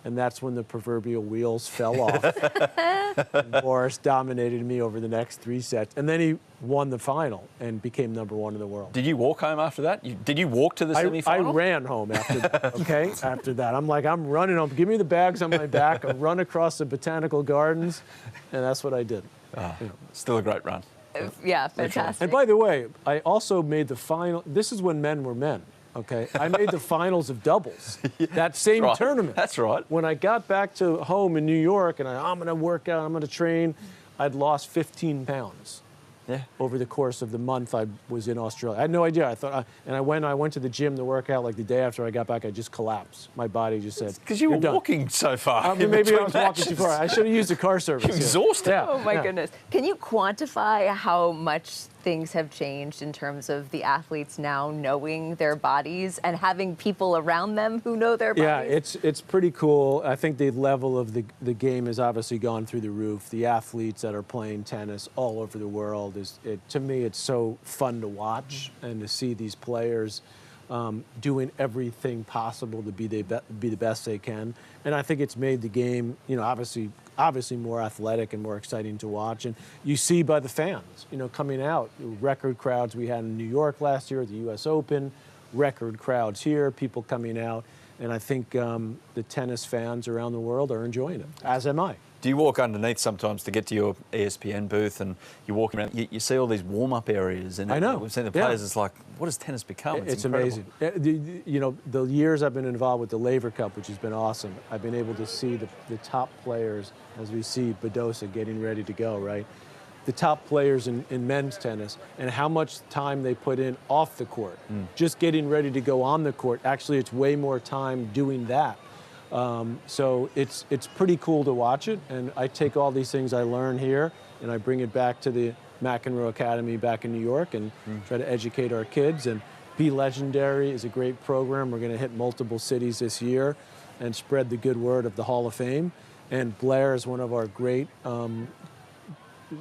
Speaker 12: And that's when the proverbial wheels fell off. And Boris dominated me over the next 3 sets. And then he won the final and became #1 in the world.
Speaker 1: Did you walk home after that? Did you walk to the semi-final?
Speaker 12: I ran home after that, okay? After that. I'm like, I'm running home. Give me the bags on my back. I'll run across the botanical gardens. And that's what I did.
Speaker 1: Still a great run.
Speaker 5: Yeah, fantastic.
Speaker 12: And by the way, I also made the final. This is when men were men. Okay, I made the finals of doubles that same tournament.
Speaker 1: That's right.
Speaker 12: When I got back to home in New York and I'm going to work out, I'm going to train, I'd lost 15 pounds.
Speaker 1: Yeah.
Speaker 12: Over the course of the month I was in Australia. I had no idea. I thought, I went to the gym to work out. Like the day after I got back, I just collapsed. My body just said,
Speaker 1: because you were walking so far.
Speaker 12: Maybe I was walking too far. I should have used the car service.
Speaker 1: You're exhausted.
Speaker 12: Yeah.
Speaker 5: Oh my goodness. Can you quantify how much things have changed in terms of the athletes now knowing their bodies and having people around them who know their bodies?
Speaker 12: Yeah, it's pretty cool. I think the level of the game has obviously gone through the roof. The athletes that are playing tennis all over the world, to me, it's so fun to watch and to see these players doing everything possible to be the best they can. And I think it's made the game, obviously more athletic and more exciting to watch. And you see by the fans, coming out, record crowds we had in New York last year at the U.S. Open, record crowds here, people coming out. And I think the tennis fans around the world are enjoying it, as am I.
Speaker 1: Do you walk underneath sometimes to get to your ESPN booth and you walk around, you see all these warm-up areas and
Speaker 12: I know.
Speaker 1: We've seen the players, It's like, what has tennis become?
Speaker 12: It's
Speaker 1: incredible.
Speaker 12: amazing. The years I've been involved with the Laver Cup, which has been awesome, I've been able to see the top players, as we see Badosa getting ready to go, right? The top players in men's tennis and how much time they put in off the court. Just getting ready to go on the court. Actually, it's way more time doing that. So it's pretty cool to watch it, and I take all these things I learn here and I bring it back to the McEnroe Academy back in New York and try to educate our kids. And Be Legendary is a great program. We're going to hit multiple cities this year and spread the good word of the Hall of Fame. And Blair is one of our great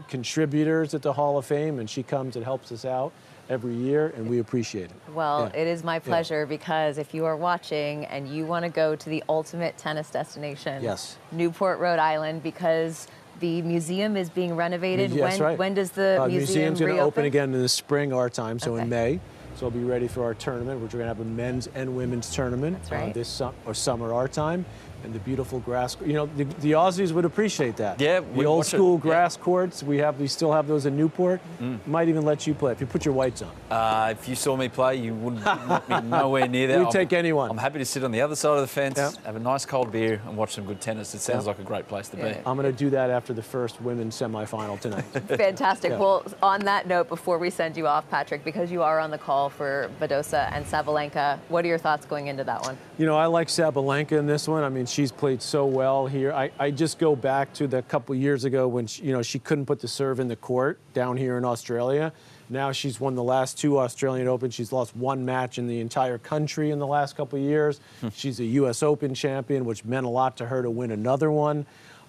Speaker 12: contributors at the Hall of Fame, and she comes and helps us out every year, and we appreciate it.
Speaker 5: Well, it is my pleasure because if you are watching and you want to go to the ultimate tennis destination, Newport, Rhode Island, because the museum is being renovated. When does the museum's
Speaker 12: going to
Speaker 5: reopen?
Speaker 12: open again in the spring, our time, so in May. So I'll be ready for our tournament, which we're going to have a men's and women's tournament this summer, our time. And the beautiful grass, the Aussies would appreciate that.
Speaker 1: Yeah,
Speaker 12: the old school grass courts. We still have those in Newport. Might even let you play if you put your whites on.
Speaker 1: If you saw me play, you wouldn't be nowhere near there.
Speaker 12: We'd take anyone.
Speaker 1: I'm happy to sit on the other side of the fence, have a nice cold beer, and watch some good tennis. It sounds like a great place to be.
Speaker 12: I'm going to do that after the first women's semifinal tonight.
Speaker 5: Fantastic. Well, on that note, before we send you off, Patrick, because you are on the call for Badosa and Sabalenka, what are your thoughts going into that one?
Speaker 12: I like Sabalenka in this one. I mean, she's played so well here. I just go back to the couple years ago when she couldn't put the serve in the court down here in Australia. Now she's won the last 2 Australian Opens. She's lost 1 match in the entire country in the last couple of years. She's a U.S. Open champion, which meant a lot to her to win another one.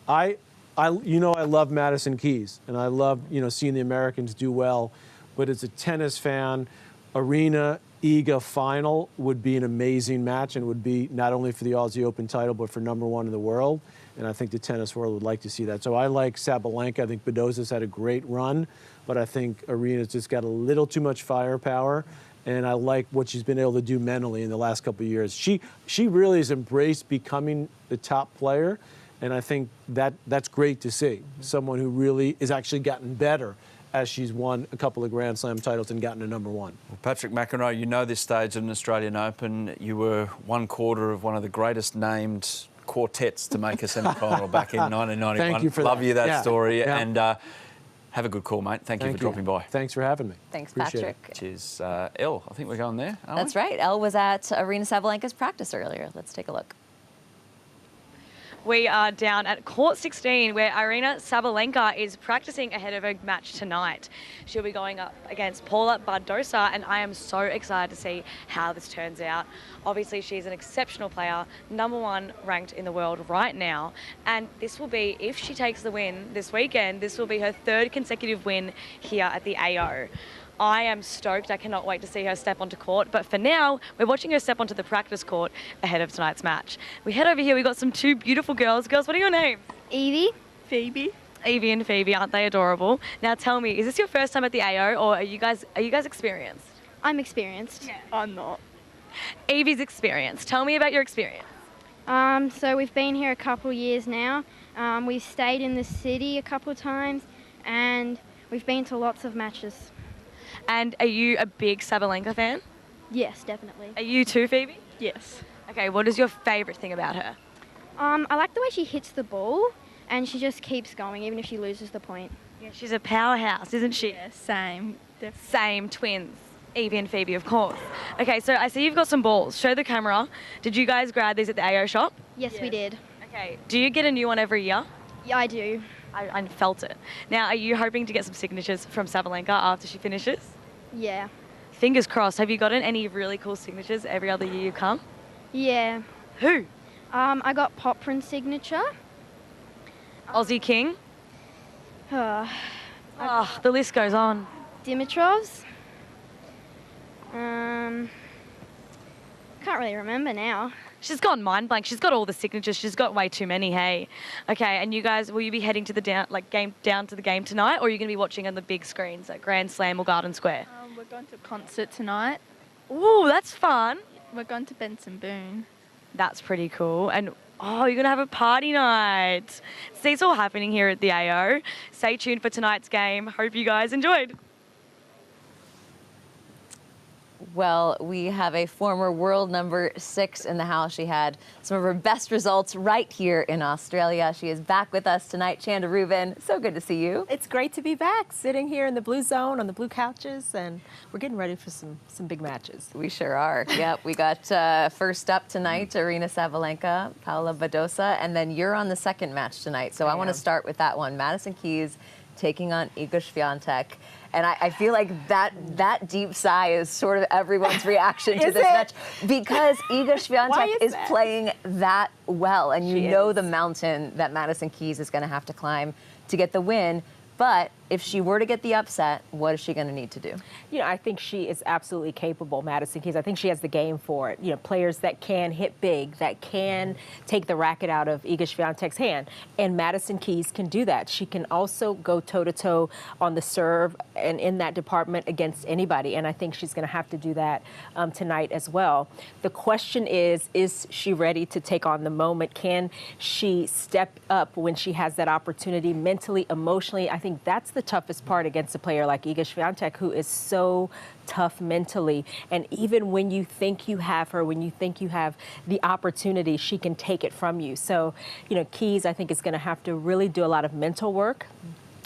Speaker 12: I love Madison Keys, and I love seeing the Americans do well. But as a tennis fan, Aryna Iga final would be an amazing match and would be not only for the Aussie Open title, but for #1 in the world. And I think the tennis world would like to see that. So I like Sabalenka. I think Badosa's had a great run, but I think Aryna's just got a little too much firepower. And I like what she's been able to do mentally in the last couple of years. She really has embraced becoming the top player. And I think that's great to see. Someone who really has actually gotten better as she's won a couple of Grand Slam titles and gotten to #1.
Speaker 1: Well, Patrick McEnroe, this stage at an Australian Open. You were 1/4 of one of the greatest named quartets to make a semi-final back in 1991.
Speaker 12: Thank you for
Speaker 1: Love
Speaker 12: that.
Speaker 1: that story.
Speaker 12: Yeah.
Speaker 1: And have a good call, mate. Thank you for dropping by.
Speaker 12: Thanks for having me.
Speaker 5: Thanks,
Speaker 12: Appreciate
Speaker 5: Patrick.
Speaker 1: Cheers. Elle, I think we're going there, aren't
Speaker 5: That's right. Elle was at Aryna Sabalenka's practice earlier. Let's take a look.
Speaker 4: We are down at court 16 where Aryna Sabalenka is practicing ahead of her match tonight. She'll be going up against Paula Badosa, and I am so excited to see how this turns out. Obviously, she's an exceptional player, #1 ranked in the world right now, and this will be, if she takes the win this weekend, this will be her 3rd consecutive win here at the AO. I am stoked. I cannot wait to see her step onto court. But for now, we're watching her step onto the practice court ahead of tonight's match. We head over here. We've got some two beautiful girls. Girls, what are your names?
Speaker 13: Evie. Phoebe.
Speaker 4: Evie and Phoebe, aren't they adorable? Now tell me, is this your first time at the AO, or are you guys experienced?
Speaker 13: I'm experienced.
Speaker 4: Yeah.
Speaker 13: I'm not.
Speaker 4: Evie's experienced. Tell me about your experience.
Speaker 13: So we've been here a couple years now. We've stayed in the city a couple times, and we've been to lots of matches.
Speaker 4: And are you a big Sabalenka fan?
Speaker 13: Yes, definitely.
Speaker 4: Are you too, Phoebe?
Speaker 13: Yes.
Speaker 4: Okay, what is your favourite thing about her?
Speaker 13: I like the way she hits the ball, and she just keeps going even if she loses the point.
Speaker 4: Yeah, she's a powerhouse, isn't she?
Speaker 13: Yeah, same.
Speaker 4: Same, twins. Evie and Phoebe, of course. Okay, so I see you've got some balls. Show the camera. Did you guys grab these at the AO shop?
Speaker 13: Yes, we did.
Speaker 4: Okay, do you get a new one every year?
Speaker 13: Yeah, I do.
Speaker 4: I felt it. Now, are you hoping to get some signatures from Sabalenka after she finishes?
Speaker 13: Yeah.
Speaker 4: Fingers crossed. Have you gotten any really cool signatures every other year you come?
Speaker 13: Yeah.
Speaker 4: Who?
Speaker 13: I got Poprin's signature.
Speaker 4: Aussie King?
Speaker 13: The
Speaker 4: list goes on.
Speaker 13: Dimitrov's. Can't really remember now.
Speaker 4: She's gone mind blank. She's got all the signatures. She's got way too many, hey. Okay, and you guys, will you be heading to the down to the game tonight, or are you going to be watching on the big screens at Grand Slam or Garden Square?
Speaker 13: We're going to a concert tonight.
Speaker 4: Ooh, that's fun.
Speaker 13: We're going to Benson Boone.
Speaker 4: That's pretty cool. And oh, you're going to have a party night. See, it's all happening here at the AO. Stay tuned for tonight's game. Hope you guys enjoyed.
Speaker 5: Well, we have a former world number 6 in the house. She had some of her best results right here in Australia. She is back with us tonight, Chanda Rubin. So good to see you.
Speaker 14: It's great to be back, sitting here in the Bluezone on the blue couches, and we're getting ready for some big matches.
Speaker 5: We sure are. Yep, we got first up tonight, Aryna Sabalenka, Paula Badosa, and then you're on the second match tonight. So I want to start with that one. Madison Keys taking on Iga Swiatek. And I feel like that deep sigh is sort of everyone's reaction to this match, because Iga Swiatek is playing that well, and you know the mountain that Madison Keys is going to have to climb to get the win. But if she were to get the upset, what is she going to need to do?
Speaker 14: You know, I think she is absolutely capable, Madison Keys. I think she has the game for it. You know, players that can hit big, that can take the racket out of Iga Swiatek's hand. And Madison Keys can do that. She can also go toe-to-toe on the serve and in that department against anybody. And I think she's going to have to do that tonight as well. The question is she ready to take on the moment? Can she step up when she has that opportunity mentally, emotionally? I think that's the toughest part against a player like Iga Swiatek, who is so tough mentally. And even when you think you have her, when you think you have the opportunity, she can take it from you. So, you know, Keys, I think, is going to have to really do a lot of mental work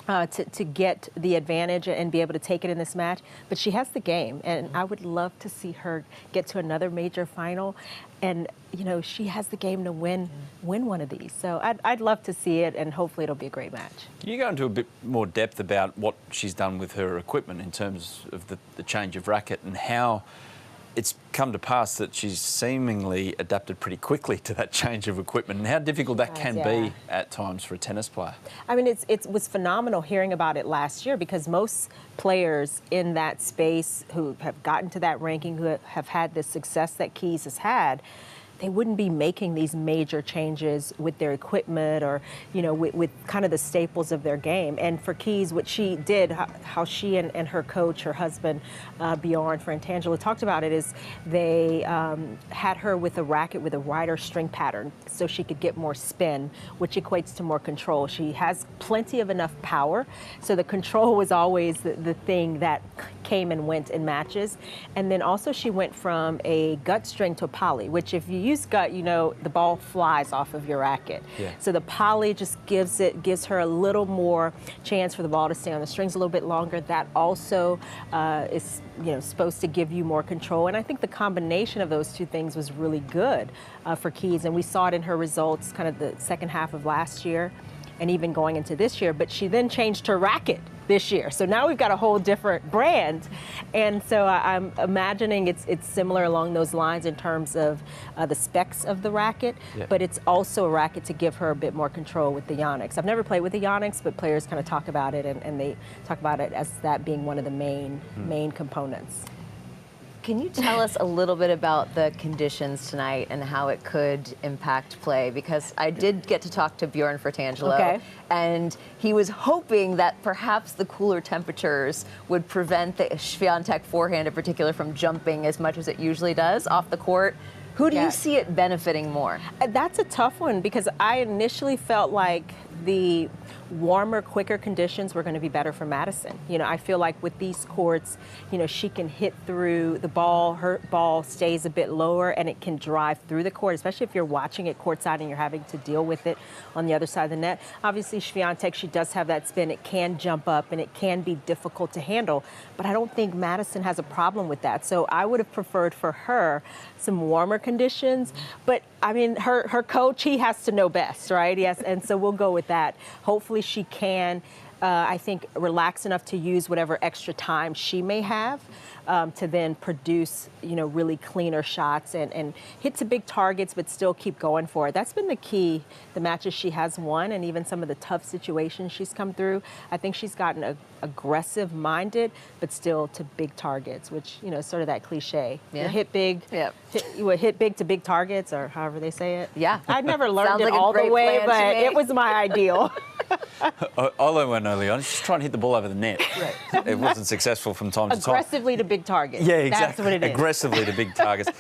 Speaker 14: to get the advantage and be able to take it in this match. But she has the game, and I would love to see her get to another major final. And, you know, she has the game to win one of these. So I'd love to see it, and hopefully it'll be a great match.
Speaker 1: Can you go into a bit more depth about what she's done with her equipment in terms of the change of racket, and how it's come to pass that she's seemingly adapted pretty quickly to that change of equipment, and how difficult that can be at times for a tennis player?
Speaker 14: I mean, it was phenomenal hearing about it last year, because most players in that space who have gotten to that ranking, who have had the success that Keys has had, they wouldn't be making these major changes with their equipment, or, you know, with kind of the staples of their game. And for Keys, what she did, how she and her coach, her husband, Bjorn Frantangelo, talked about it, is they had her with a racket with a wider string pattern so she could get more spin, which equates to more control. She has plenty of enough power, so the control was always the thing that came and went in matches. And then also she went from a gut string to a poly, which if you use gut, you know, the ball flies off of your racket. Yeah. So the poly just gives her a little more chance for the ball to stay on the strings a little bit longer. That also is, you know, supposed to give you more control. And I think the combination of those two things was really good for Keys. And we saw it in her results kind of the second half of last year and even going into this year. But she then changed her racket this year. So now we've got a whole different brand. And so I'm imagining it's similar along those lines in terms of the specs of the racket, but it's also a racket to give her a bit more control with the Janniks. I've never played with the Janniks, but players kind of talk about it, and they talk about it as that being one of the main components.
Speaker 5: Can you tell us a little bit about the conditions tonight and how it could impact play? Because I did get to talk to Bjorn Fratangelo, and he was hoping that perhaps the cooler temperatures would prevent the Swiatek forehand in particular from jumping as much as it usually does off the court. Who do you see it benefiting more?
Speaker 14: That's a tough one, because I initially felt like the warmer, quicker conditions were going to be better for Madison. You know, I feel like with these courts, you know, she can hit through the ball, her ball stays a bit lower, and it can drive through the court, especially if you're watching it courtside and you're having to deal with it on the other side of the net. Obviously, Swiatek, she does have that spin. It can jump up and it can be difficult to handle, but I don't think Madison has a problem with that. So I would have preferred for her some warmer conditions, but I mean, her coach, he has to know best, right? Yes, and so we'll go with that. Hopefully she can, I think, relax enough to use whatever extra time she may have to then produce, you know, really cleaner shots and hit to big targets, but still keep going for it. That's been the key, the matches she has won, and even some of the tough situations she's come through. I think she's gotten aggressive-minded, but still to big targets, which, you know, is sort of that cliche. You hit big, hit big to big targets, or however they say it.
Speaker 5: Yeah.
Speaker 14: I never learned it all the way, but it was my ideal.
Speaker 1: I learned one early on. Just try and hit the ball over the net. Right. It wasn't successful from time to time.
Speaker 14: Aggressively to big targets.
Speaker 1: Yeah, exactly.
Speaker 14: That's what it is.
Speaker 1: Aggressively to big targets.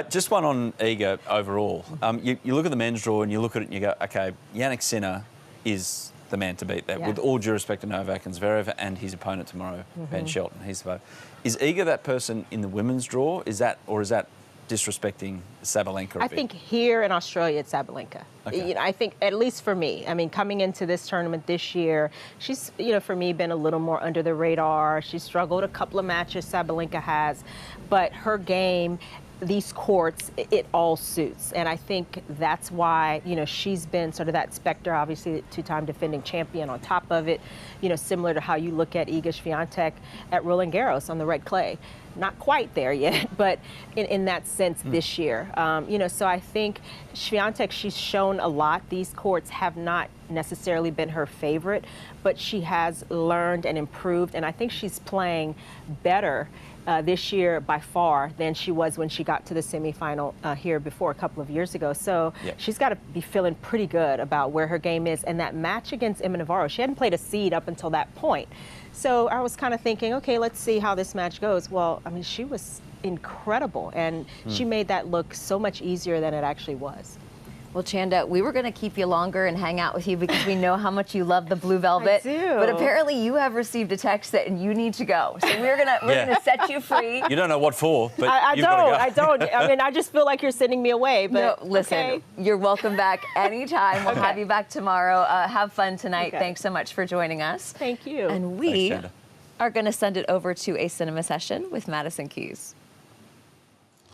Speaker 1: Just one on Iga overall. You look at the men's draw and you look at it and you go, okay, Jannik Sinner is the man to beat that. With all due respect to Novak and Zverev and his opponent tomorrow, Ben Shelton. He's the vote. Is Iga that person in the women's draw? Is that disrespecting Sabalenka a bit?
Speaker 14: I think here in Australia, it's Sabalenka.
Speaker 1: Okay.
Speaker 14: You know, I think, at least for me, I mean, coming into this tournament this year, she's, you know, for me, been a little more under the radar. She's struggled a couple of matches, Sabalenka has, but her game, these courts, it all suits. And I think that's why, you know, she's been sort of that specter, obviously, two-time defending champion on top of it, you know, similar to how you look at Iga Swiatek at Roland Garros on the red clay. Not quite there yet, but in that sense this year. You know, so I think Swiatek, she's shown a lot. These courts have not necessarily been her favorite, but she has learned and improved, and I think she's playing better this year by far than she was when she got to the semifinal here before a couple of years ago. So she's got to be feeling pretty good about where her game is. And that match against Emma Navarro, she hadn't played a seed up until that point. So I was kind of thinking, okay, let's see how this match goes. Well, I mean, she was incredible, and she made that look so much easier than it actually was.
Speaker 5: Well, Chanda, we were going to keep you longer and hang out with you because we know how much you love the blue velvet.
Speaker 14: I do.
Speaker 5: But apparently you have received a text that you need to go. So we're gonna set you free.
Speaker 1: You don't know what for, but
Speaker 14: I don't. I mean, I just feel like you're sending me away. But
Speaker 5: no, listen, you're welcome back anytime. We'll have you back tomorrow. Have fun tonight. Thanks so much for joining us.
Speaker 14: Thank you.
Speaker 5: And we are going to send it over to a cinema session with Madison Keys.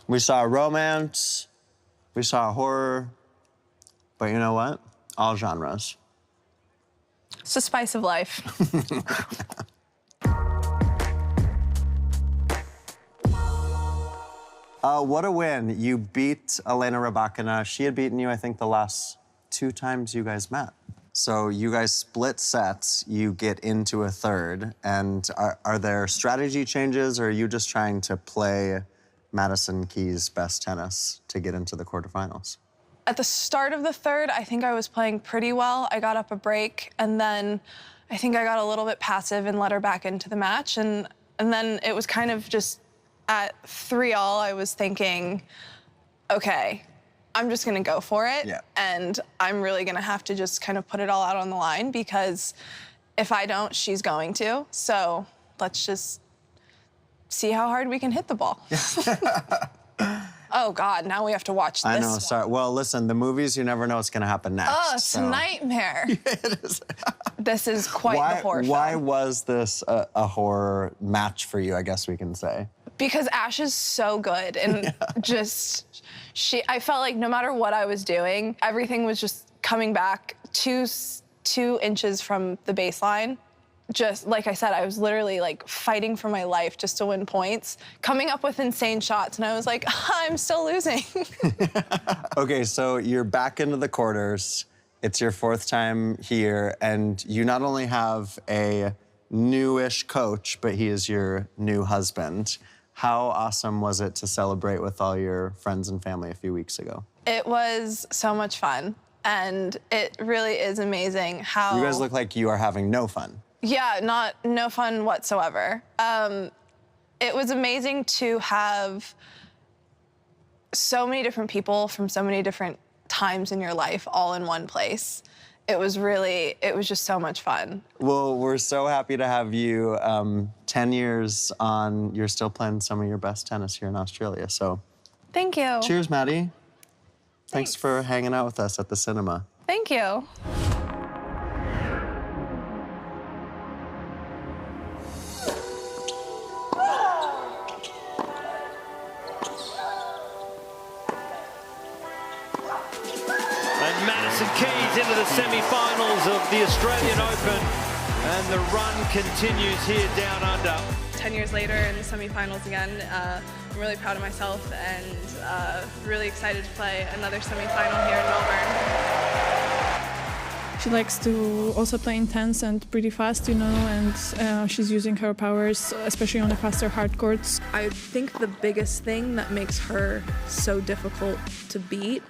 Speaker 15: We saw romance. We saw horror. But you know what? All genres.
Speaker 16: It's the spice of life.
Speaker 15: What a win. You beat Aryna Sabalenka. She had beaten you, I think, the last 2 times you guys met. So you guys split sets, you get into a third. And are there strategy changes, or are you just trying to play Madison Keys' best tennis to get into the quarterfinals?
Speaker 16: At the start of the third, I think I was playing pretty well. I got up a break, and then I think I got a little bit passive and let her back into the match. And then it was kind of just at 3-all, I was thinking, okay, I'm just gonna go for it. And I'm really gonna have to just kind of put it all out on the line, because if I don't, she's going to. So let's just see how hard we can hit the ball. Oh, God, now we have to watch this.
Speaker 15: I know, sorry. Well, listen, the movies, you never know what's going to happen next.
Speaker 16: Oh, it's a nightmare.
Speaker 15: It is.
Speaker 16: This is quite the horror film.
Speaker 15: Why was this a horror match for you, I guess we can say?
Speaker 16: Because Ash is so good, and I felt like no matter what I was doing, everything was just coming back two inches from the baseline, just, like I said, I was literally like fighting for my life just to win points, coming up with insane shots, and I was like, I'm still losing.
Speaker 15: Okay, so you're back into the quarters. It's your 4th time here, and you not only have a newish coach, but he is your new husband. How awesome was it to celebrate with all your friends and family a few weeks ago?
Speaker 16: It was so much fun, and it really is amazing how...
Speaker 15: You guys look like you are having no fun.
Speaker 16: Yeah, no fun whatsoever. It was amazing to have so many different people from so many different times in your life all in one place. It was just so much fun.
Speaker 15: Well, we're so happy to have you 10 years on. You're still playing some of your best tennis here in Australia, so.
Speaker 16: Thank you.
Speaker 15: Cheers, Maddie. Thanks for hanging out with us at the cinema.
Speaker 16: Thank you.
Speaker 17: Madison Keys into the semi-finals of the Australian Open, and the run continues here down under.
Speaker 16: 10 years later in the semi-finals again, I'm really proud of myself and really excited to play another semi-final here in Melbourne.
Speaker 18: She likes to also play intense and pretty fast, you know, and she's using her powers, especially on the faster hard courts.
Speaker 16: I think the biggest thing that makes her so difficult to beat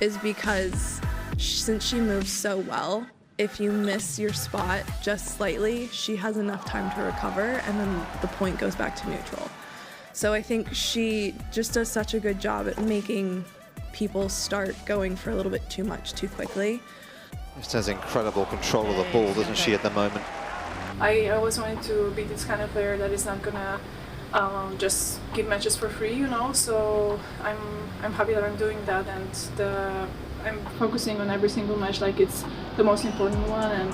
Speaker 16: is because since she moves so well, if you miss your spot just slightly, she has enough time to recover, and then the point goes back to neutral. So I think she just does such a good job at making people start going for a little bit too much too quickly.
Speaker 10: Just has incredible control of the ball, doesn't she, at the moment?
Speaker 8: I always wanted to be this kind of player that is not gonna just give matches for free, you know. So I'm happy that I'm doing that, and I'm focusing on every single match like it's the most important one. And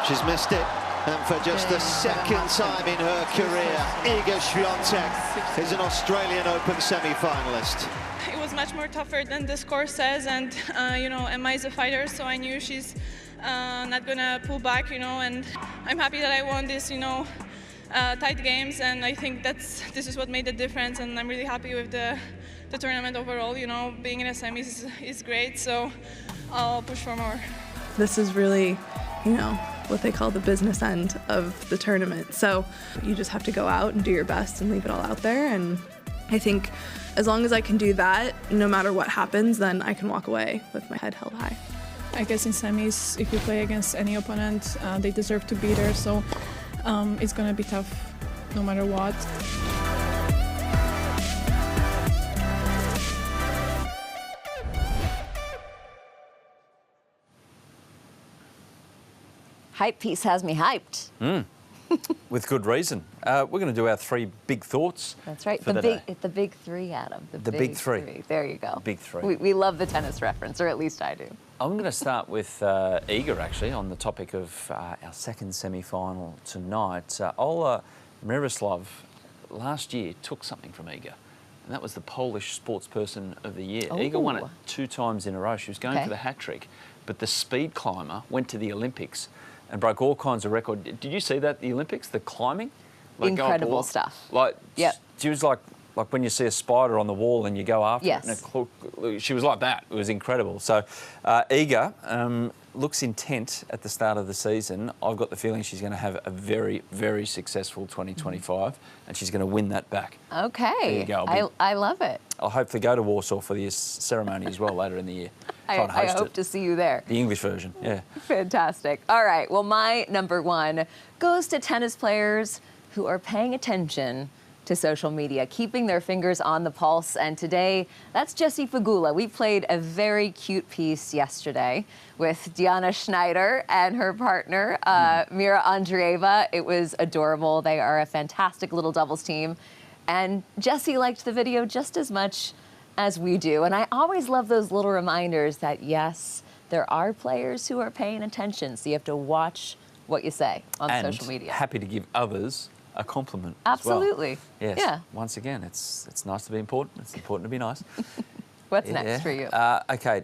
Speaker 10: she's missed it, and for just the 2nd time in her career, Iga Swiatek is an Australian Open semi-finalist.
Speaker 6: It was much more tougher than the score says, and you know, Emma is a fighter, so I knew she's not gonna pull back, you know, and I'm happy that I won this, you know, tight games, and I think this is what made the difference, and I'm really happy with the tournament overall. You know, being in a semis is great, so I'll push for more.
Speaker 16: This is really, you know, what they call the business end of the tournament. So you just have to go out and do your best and leave it all out there, and I think as long as I can do that, no matter what happens, then I can walk away with my head held high.
Speaker 18: I guess in semis, if you play against any opponent, they deserve to be there, so it's gonna be tough no matter what.
Speaker 5: Hype piece has me hyped.
Speaker 1: With good reason. We're going to do our 3 big thoughts.
Speaker 5: That's right.
Speaker 1: The
Speaker 5: big 3, Adam.
Speaker 1: The big three.
Speaker 5: There you go.
Speaker 1: Big 3.
Speaker 5: We love the tennis reference, or at least I do.
Speaker 1: I'm going to start with Iga, actually, on the topic of our 2nd semi-final tonight. Olga Miroslav last year took something from Iga, and that was the Polish Sportsperson of the Year. Iga won it 2 times in a row. She was going for the hat-trick, but the speed climber went to the Olympics and broke all kinds of records. Did you see that at the Olympics, the climbing? Like
Speaker 5: incredible stuff.
Speaker 1: Like, she was like when you see a spider on the wall and you go after it. And she was like that. It was incredible. So Iga looks intent at the start of the season. I've got the feeling she's going to have a very, very successful 2025, and she's going to win that back.
Speaker 5: Okay.
Speaker 1: There you go.
Speaker 5: I love it.
Speaker 1: I'll hopefully go to Warsaw for the ceremony as well later in the year.
Speaker 5: I hope to see you there.
Speaker 1: The English version, yeah.
Speaker 5: Fantastic. All right, well, my number 1 goes to tennis players who are paying attention to social media, keeping their fingers on the pulse. And today, that's Jessie Pegula. We played a very cute piece yesterday with Diana Schneider and her partner, Mira Andreeva. It was adorable. They are a fantastic little doubles team. And Jessie liked the video just as much as we do. And I always love those little reminders that, yes, there are players who are paying attention. So you have to watch what you say on social media.
Speaker 1: And happy to give others a compliment.
Speaker 5: Absolutely.
Speaker 1: As well. Yes.
Speaker 5: Yeah.
Speaker 1: Once again, it's nice to be important. It's important to be nice.
Speaker 5: What's next for you?
Speaker 1: Okay.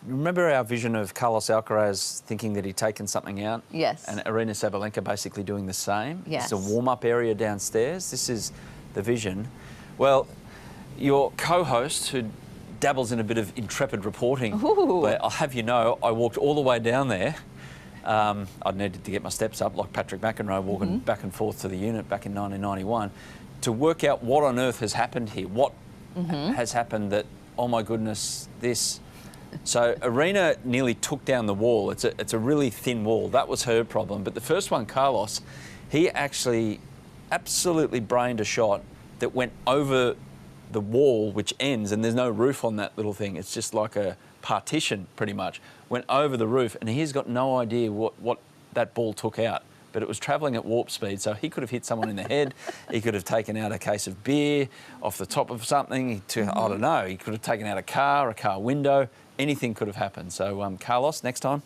Speaker 1: remember our vision of Carlos Alcaraz thinking that he'd taken something out?
Speaker 5: Yes.
Speaker 1: And Aryna Sabalenka basically doing the same?
Speaker 5: Yes.
Speaker 1: It's a warm-up area downstairs. This is the vision. Well, your co-host, who dabbles in a bit of intrepid reporting, but I'll have you know, I walked all the way down there. I needed to get my steps up, like Patrick McEnroe walking back and forth to the unit back in 1991, to work out what on earth has happened here. What has happened that, oh my goodness, this... So Aryna nearly took down the wall. It's a really thin wall. That was her problem. But the first one, Carlos, he actually absolutely brained a shot that went over the wall, which ends, and there's no roof on that little thing. It's just like a partition, pretty much. Went over the roof, and he's got no idea what that ball took out. But it was travelling at warp speed, so he could have hit someone in the head. He could have taken out a case of beer off the top of something. I don't know. He could have taken out a car window. Anything could have happened. So, Carlos, next time,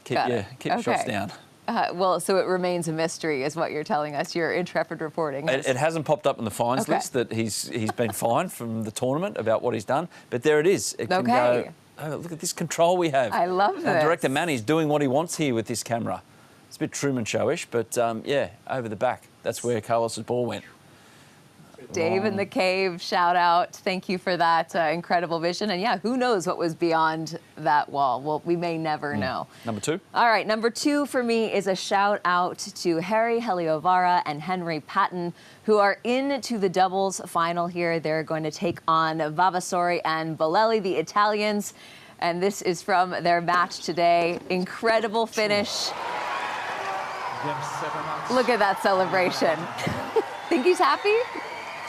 Speaker 1: keep your shots down.
Speaker 5: Well, so it remains a mystery, is what you're telling us. Your intrepid reporting.
Speaker 1: It hasn't popped up in the fines list that he's been fined from the tournament about what he's done, but there it is. It can go, oh, look at this control we have.
Speaker 5: I love this.
Speaker 1: Director Manny's doing what he wants here with this camera. It's a bit Truman Show-ish, but yeah, over the back. That's where Carlos's ball went.
Speaker 5: Dave in the cave, shout out. Thank you for that incredible vision. And yeah, who knows what was beyond that wall? Well, we may never know.
Speaker 1: Number 2?
Speaker 5: All right, number 2 for me is a shout out to Harry Heliovara and Henry Patton, who are into the doubles final here. They're going to take on Vavasori and Bolelli, the Italians. And this is from their match today. Incredible finish. Look at that celebration. Think he's happy?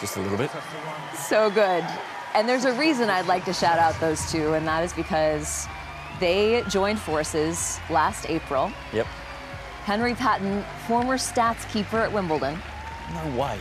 Speaker 1: Just a little bit.
Speaker 5: So good. And there's a reason I'd like to shout out those two, and that is because they joined forces last April.
Speaker 1: Yep.
Speaker 5: Henry Patton, former stats keeper at Wimbledon.
Speaker 1: No way.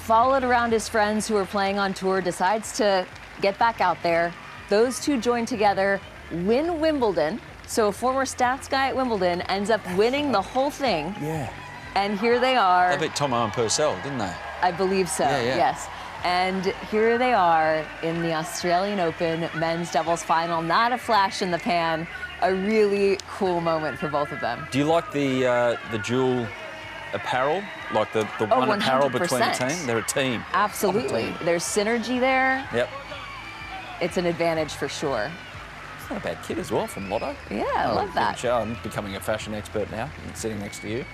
Speaker 5: Followed around his friends who were playing on tour, decides to get back out there. Those two join together, win Wimbledon. So a former stats guy at Wimbledon ends up winning the whole thing.
Speaker 1: Yeah.
Speaker 5: And here they are.
Speaker 1: They beat Tomo and Purcell, didn't they?
Speaker 5: I believe so, yes. And here they are in the Australian Open men's doubles final. Not a flash in the pan. A really cool moment for both of them.
Speaker 1: Do you like the dual apparel? Like the one apparel between a team? They're a team.
Speaker 5: Absolutely. There's synergy there.
Speaker 1: Yep.
Speaker 5: It's an advantage for sure.
Speaker 1: Not a bad kid as well from Lotto.
Speaker 5: Yeah, I love that.
Speaker 1: I'm becoming a fashion expert now, sitting next to you.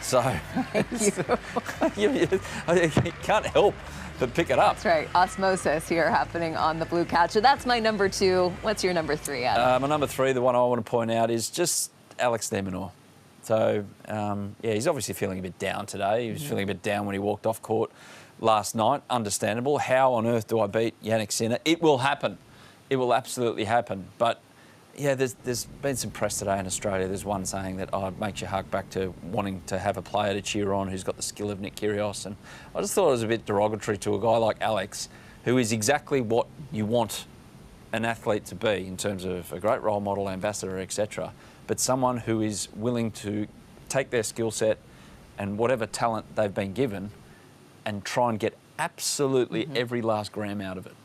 Speaker 5: So
Speaker 1: Thank you. You can't help but pick it up.
Speaker 5: That's right. Osmosis here happening on the Blue Couch. So that's my number 2. What's your number 3, Adam?
Speaker 1: My number 3, the one I want to point out, is just Alex de Minaur. So, yeah, he's obviously feeling a bit down today. He was feeling a bit down when he walked off court last night. Understandable. How on earth do I beat Jannik Sinner? It will happen. It will absolutely happen. But, yeah, there's been some press today in Australia. There's one saying that, it makes you hark back to wanting to have a player to cheer on who's got the skill of Nick Kyrgios. And I just thought it was a bit derogatory to a guy like Alex, who is exactly what you want an athlete to be in terms of a great role model, ambassador, etc. But someone who is willing to take their skill set and whatever talent they've been given and try and get absolutely every last gram out of it.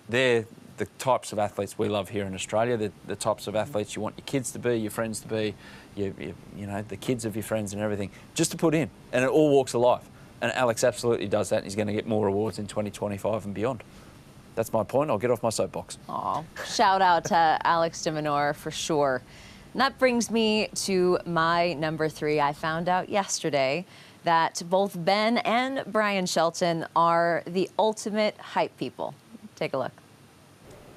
Speaker 1: They're the types of athletes we love here in Australia, the types of athletes you want your kids to be, your friends to be, you know, the kids of your friends and everything, just to put in, and it all walks of life. And Alex absolutely does that, and he's going to get more awards in 2025 and beyond. That's my point. I'll get off my soapbox.
Speaker 5: Aw, shout out to Alex de Minaur for sure. And that brings me to my number 3. I found out yesterday that both Ben and Brian Shelton are the ultimate hype people. Take a look.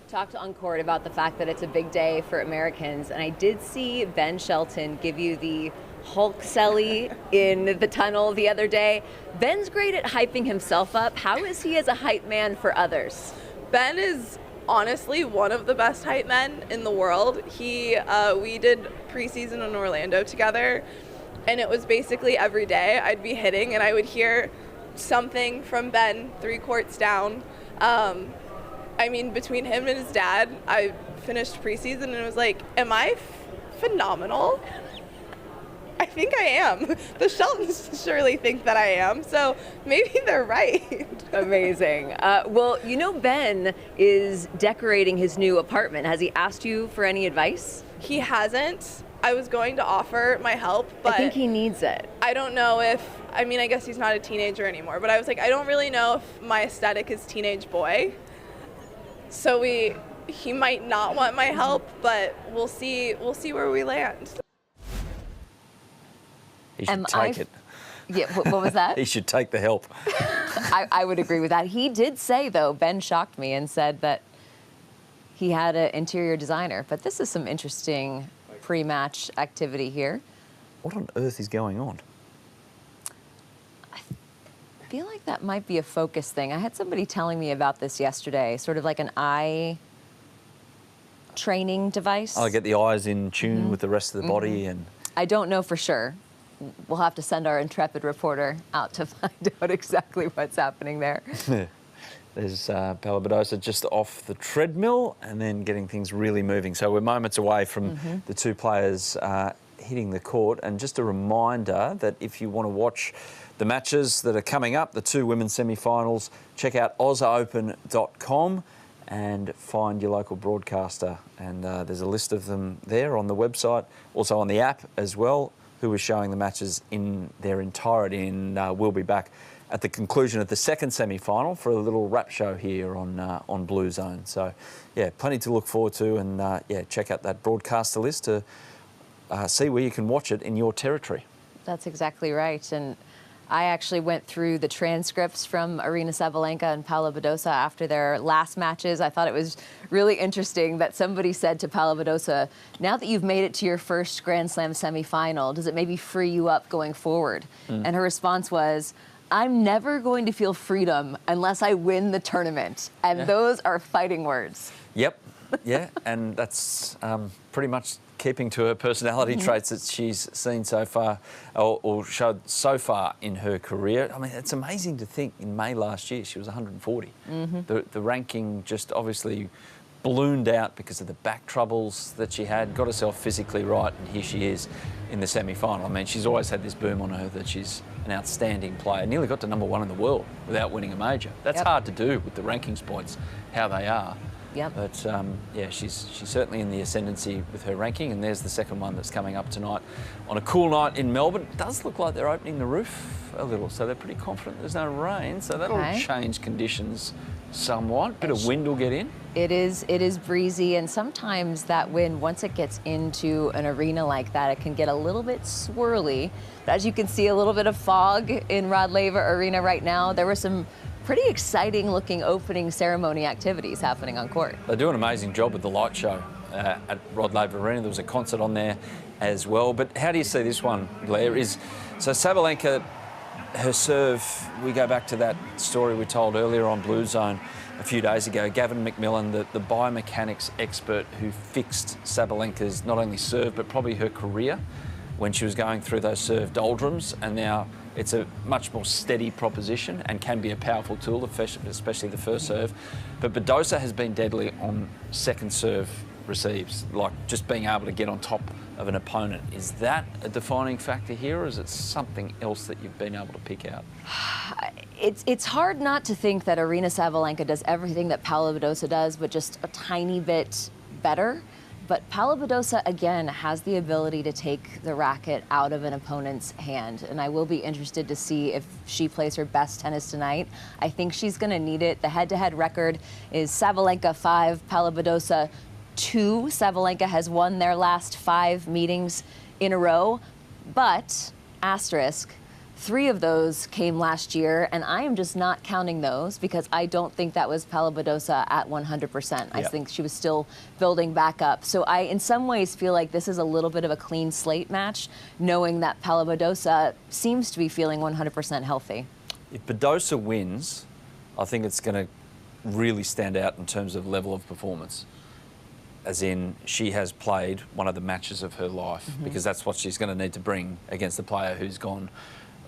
Speaker 5: Talked on court about the fact that it's a big day for Americans, and I did see Ben Shelton give you the Hulk Selly in the tunnel the other day. Ben's great at hyping himself up. How is he as a hype man for others?
Speaker 19: Ben is honestly one of the best hype men in the world. We did preseason in Orlando together, and it was basically every day I'd be hitting and I would hear something from Ben 3 courts down. I mean, between him and his dad, I finished preseason and it was like, am I phenomenal? I think I am. The Sheltons surely think that I am, so maybe they're right.
Speaker 5: Amazing. Well, you know Ben is decorating his new apartment. Has he asked you for any advice?
Speaker 19: He hasn't. I was going to offer my help, but
Speaker 5: I think he needs it.
Speaker 19: I don't know if, I mean, I guess he's not a teenager anymore, but I was like, I don't really know if my aesthetic is teenage boy. So he might not want my help, but we'll see where we land.
Speaker 1: He should take it.
Speaker 5: Yeah, what was that?
Speaker 1: He should take the help.
Speaker 5: I would agree with that. He did say, though, Ben shocked me and said that he had an interior designer. But this is some interesting pre-match activity here.
Speaker 1: What on earth is going on?
Speaker 5: I feel like that might be a focus thing. I had somebody telling me about this yesterday, sort of like an eye training device.
Speaker 1: I'll get the eyes in tune with the rest of the body. And
Speaker 5: I don't know for sure. We'll have to send our intrepid reporter out to find out exactly what's happening there.
Speaker 1: There's Badosa just off the treadmill and then getting things really moving. So we're moments away from the two players hitting the court. And just a reminder that if you want to watch the matches that are coming up, the two women's semi-finals, check out ausopen.com and find your local broadcaster. And there's a list of them there on the website, also on the app as well, who is showing the matches in their entirety. And we'll be back at the conclusion of the second semi-final for a little wrap show here on Bluezone. So, yeah, plenty to look forward to. And, yeah, check out that broadcaster list to see where you can watch it in your territory.
Speaker 5: That's exactly right. And I actually went through the transcripts from Aryna Sabalenka and Paula Badosa after their last matches. I thought it was really interesting that somebody said to Paula Badosa, now that you've made it to your first Grand Slam semifinal, does it maybe free you up going forward? And her response was, I'm never going to feel freedom unless I win the tournament. And those are fighting words.
Speaker 1: Yep. Yeah, and that's pretty much keeping to her personality traits that she's seen so far, or showed so far in her career. I mean, it's amazing to think in May last year she was 140. The ranking just obviously ballooned out because of the back troubles that she had, got herself physically right, and here she is in the semi-final. I mean, she's always had this boom on her that she's an outstanding player. Nearly got to #1 in the world without winning a major. That's hard to do with the rankings points, how they are. But yeah, she's certainly in the ascendancy with her ranking, and there's the second one that's coming up tonight on a cool night in Melbourne. It does look like they're opening the roof a little, so they're pretty confident there's no rain, so that'll change conditions somewhat. Bit of wind will get in.
Speaker 5: It is breezy, and sometimes that wind, once it gets into an arena like that, it can get a little bit swirly. But as you can see, a little bit of fog in Rod Laver Arena right now. There were some pretty exciting looking opening ceremony activities happening on court.
Speaker 1: They do an amazing job with the light show at Rod Laver Arena. There was a concert on there as well. But how do you see this one, Blair? So Sabalenka, her serve, we go back to that story we told earlier on Bluezone a few days ago. Gavin McMillan, the biomechanics expert who fixed Sabalenka's not only serve but probably her career when she was going through those serve doldrums, and now it's a much more steady proposition and can be a powerful tool, especially the first serve. But Badosa has been deadly on second serve receives, like just being able to get on top of an opponent. Is that a defining factor here, or is it something else that you've been able to pick out?
Speaker 5: It's hard not to think that Aryna Sabalenka does everything that Paula Badosa does, but just a tiny bit better. But Paula Badosa, again, has the ability to take the racket out of an opponent's hand. And I will be interested to see if she plays her best tennis tonight. I think she's going to need it. The head-to-head record is Sabalenka 5, Paula Badosa 2. Sabalenka has won their last 5 meetings in a row. But, asterisk, 3 of those came last year, and I am just not counting those because I don't think that was Paula Badosa at 100%. I think she was still building back up. So I, in some ways, feel like this is a little bit of a clean slate match, knowing that Paula Badosa seems to be feeling 100% healthy.
Speaker 1: If Badosa wins, I think it's going to really stand out in terms of level of performance. As in, she has played one of the matches of her life, because that's what she's going to need to bring against the player who's gone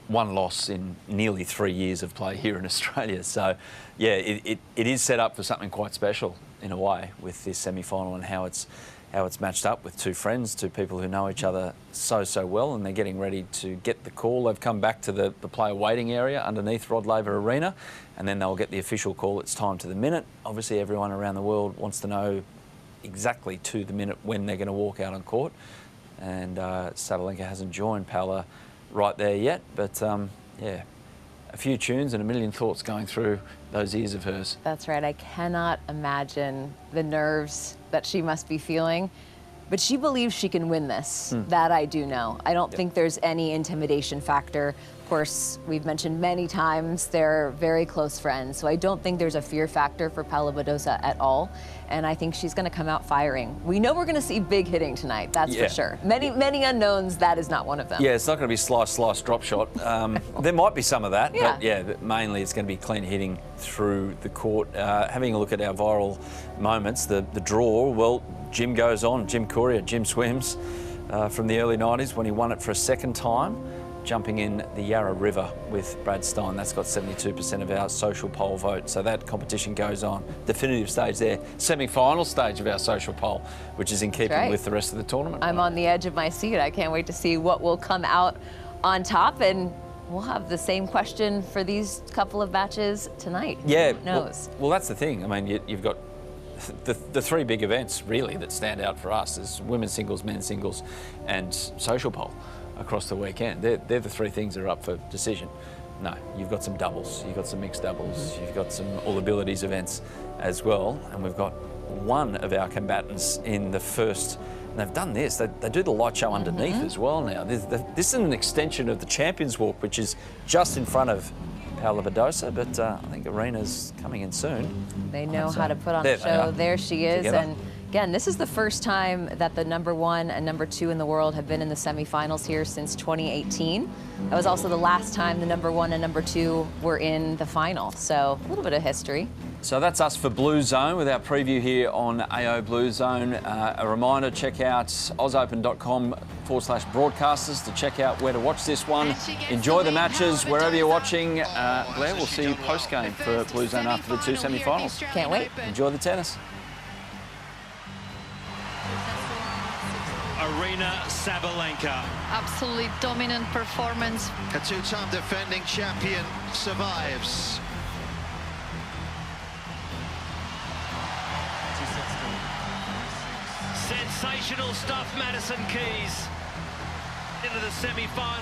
Speaker 1: one loss in nearly 3 years of play here in Australia. So, yeah, it is set up for something quite special in a way with this semi-final and how it's matched up with two friends, two people who know each other so well, and they're getting ready to get the call. They've come back to the player waiting area underneath Rod Laver Arena, and then they'll get the official call. It's time to the minute. Obviously, everyone around the world wants to know exactly to the minute when they're going to walk out on court, and Sabalenka hasn't joined Paula right there yet, but yeah, a few tunes and a million thoughts going through those ears of hers.
Speaker 5: That's right. I cannot imagine the nerves that she must be feeling, but she believes she can win this. That I do know. I don't think there's any intimidation factor. Of course, we've mentioned many times they're very close friends, so I don't think there's a fear factor for Paula Badosa at all, and I think she's going to come out firing. We know we're going to see big hitting tonight, that's for sure. Many unknowns, that is not one of them.
Speaker 1: Yeah, it's not going to be slice, drop shot. There might be some of that, but yeah, mainly it's going to be clean hitting through the court. Having a look at our viral moments, the draw, well, Jim goes on, Jim Courier, Jim swims from the early 90s when he won it for a second time, jumping in the Yarra River with Brad Stein. That's got 72% of our social poll vote, so that competition goes on. Definitive stage there, semi-final stage of our social poll, which is in keeping with the rest of the tournament.
Speaker 5: I'm on the edge of my seat. I can't wait to see what will come out on top, and we'll have the same question for these couple of matches tonight.
Speaker 1: Yeah,
Speaker 5: who knows?
Speaker 1: Well, that's the thing. I mean, you've got the three big events really that stand out for us is women's singles, men's singles, and social poll across the weekend. They're the three things that are up for decision. No, you've got some doubles, you've got some mixed doubles, you've got some all abilities events as well, and we've got one of our combatants in the first. And they've done this. They do the light show underneath as well now. This is an extension of the Champions Walk, which is just in front of Paula Badosa, but I think Aryna's coming in soon.
Speaker 5: They know how to put on a show. There she is.
Speaker 1: Together.
Speaker 5: And again, this is the first time that the #1 and #2 in the world have been in the semifinals here since 2018. That was also the last time the #1 and #2 were in the final. So a little bit of history.
Speaker 1: So that's us for Bluezone with our preview here on AO Bluezone. A reminder, check out ausopen.com/broadcasters to check out where to watch this one. Enjoy the matches wherever you're watching. Blair, we'll see you post-game for Bluezone after the two semi-finals.
Speaker 5: Can't wait.
Speaker 1: Enjoy the tennis.
Speaker 17: Aryna Sabalenka.
Speaker 20: Absolutely dominant performance.
Speaker 10: A two-time defending champion survives.
Speaker 17: Sensational stuff, Madison Keys into the semi-final.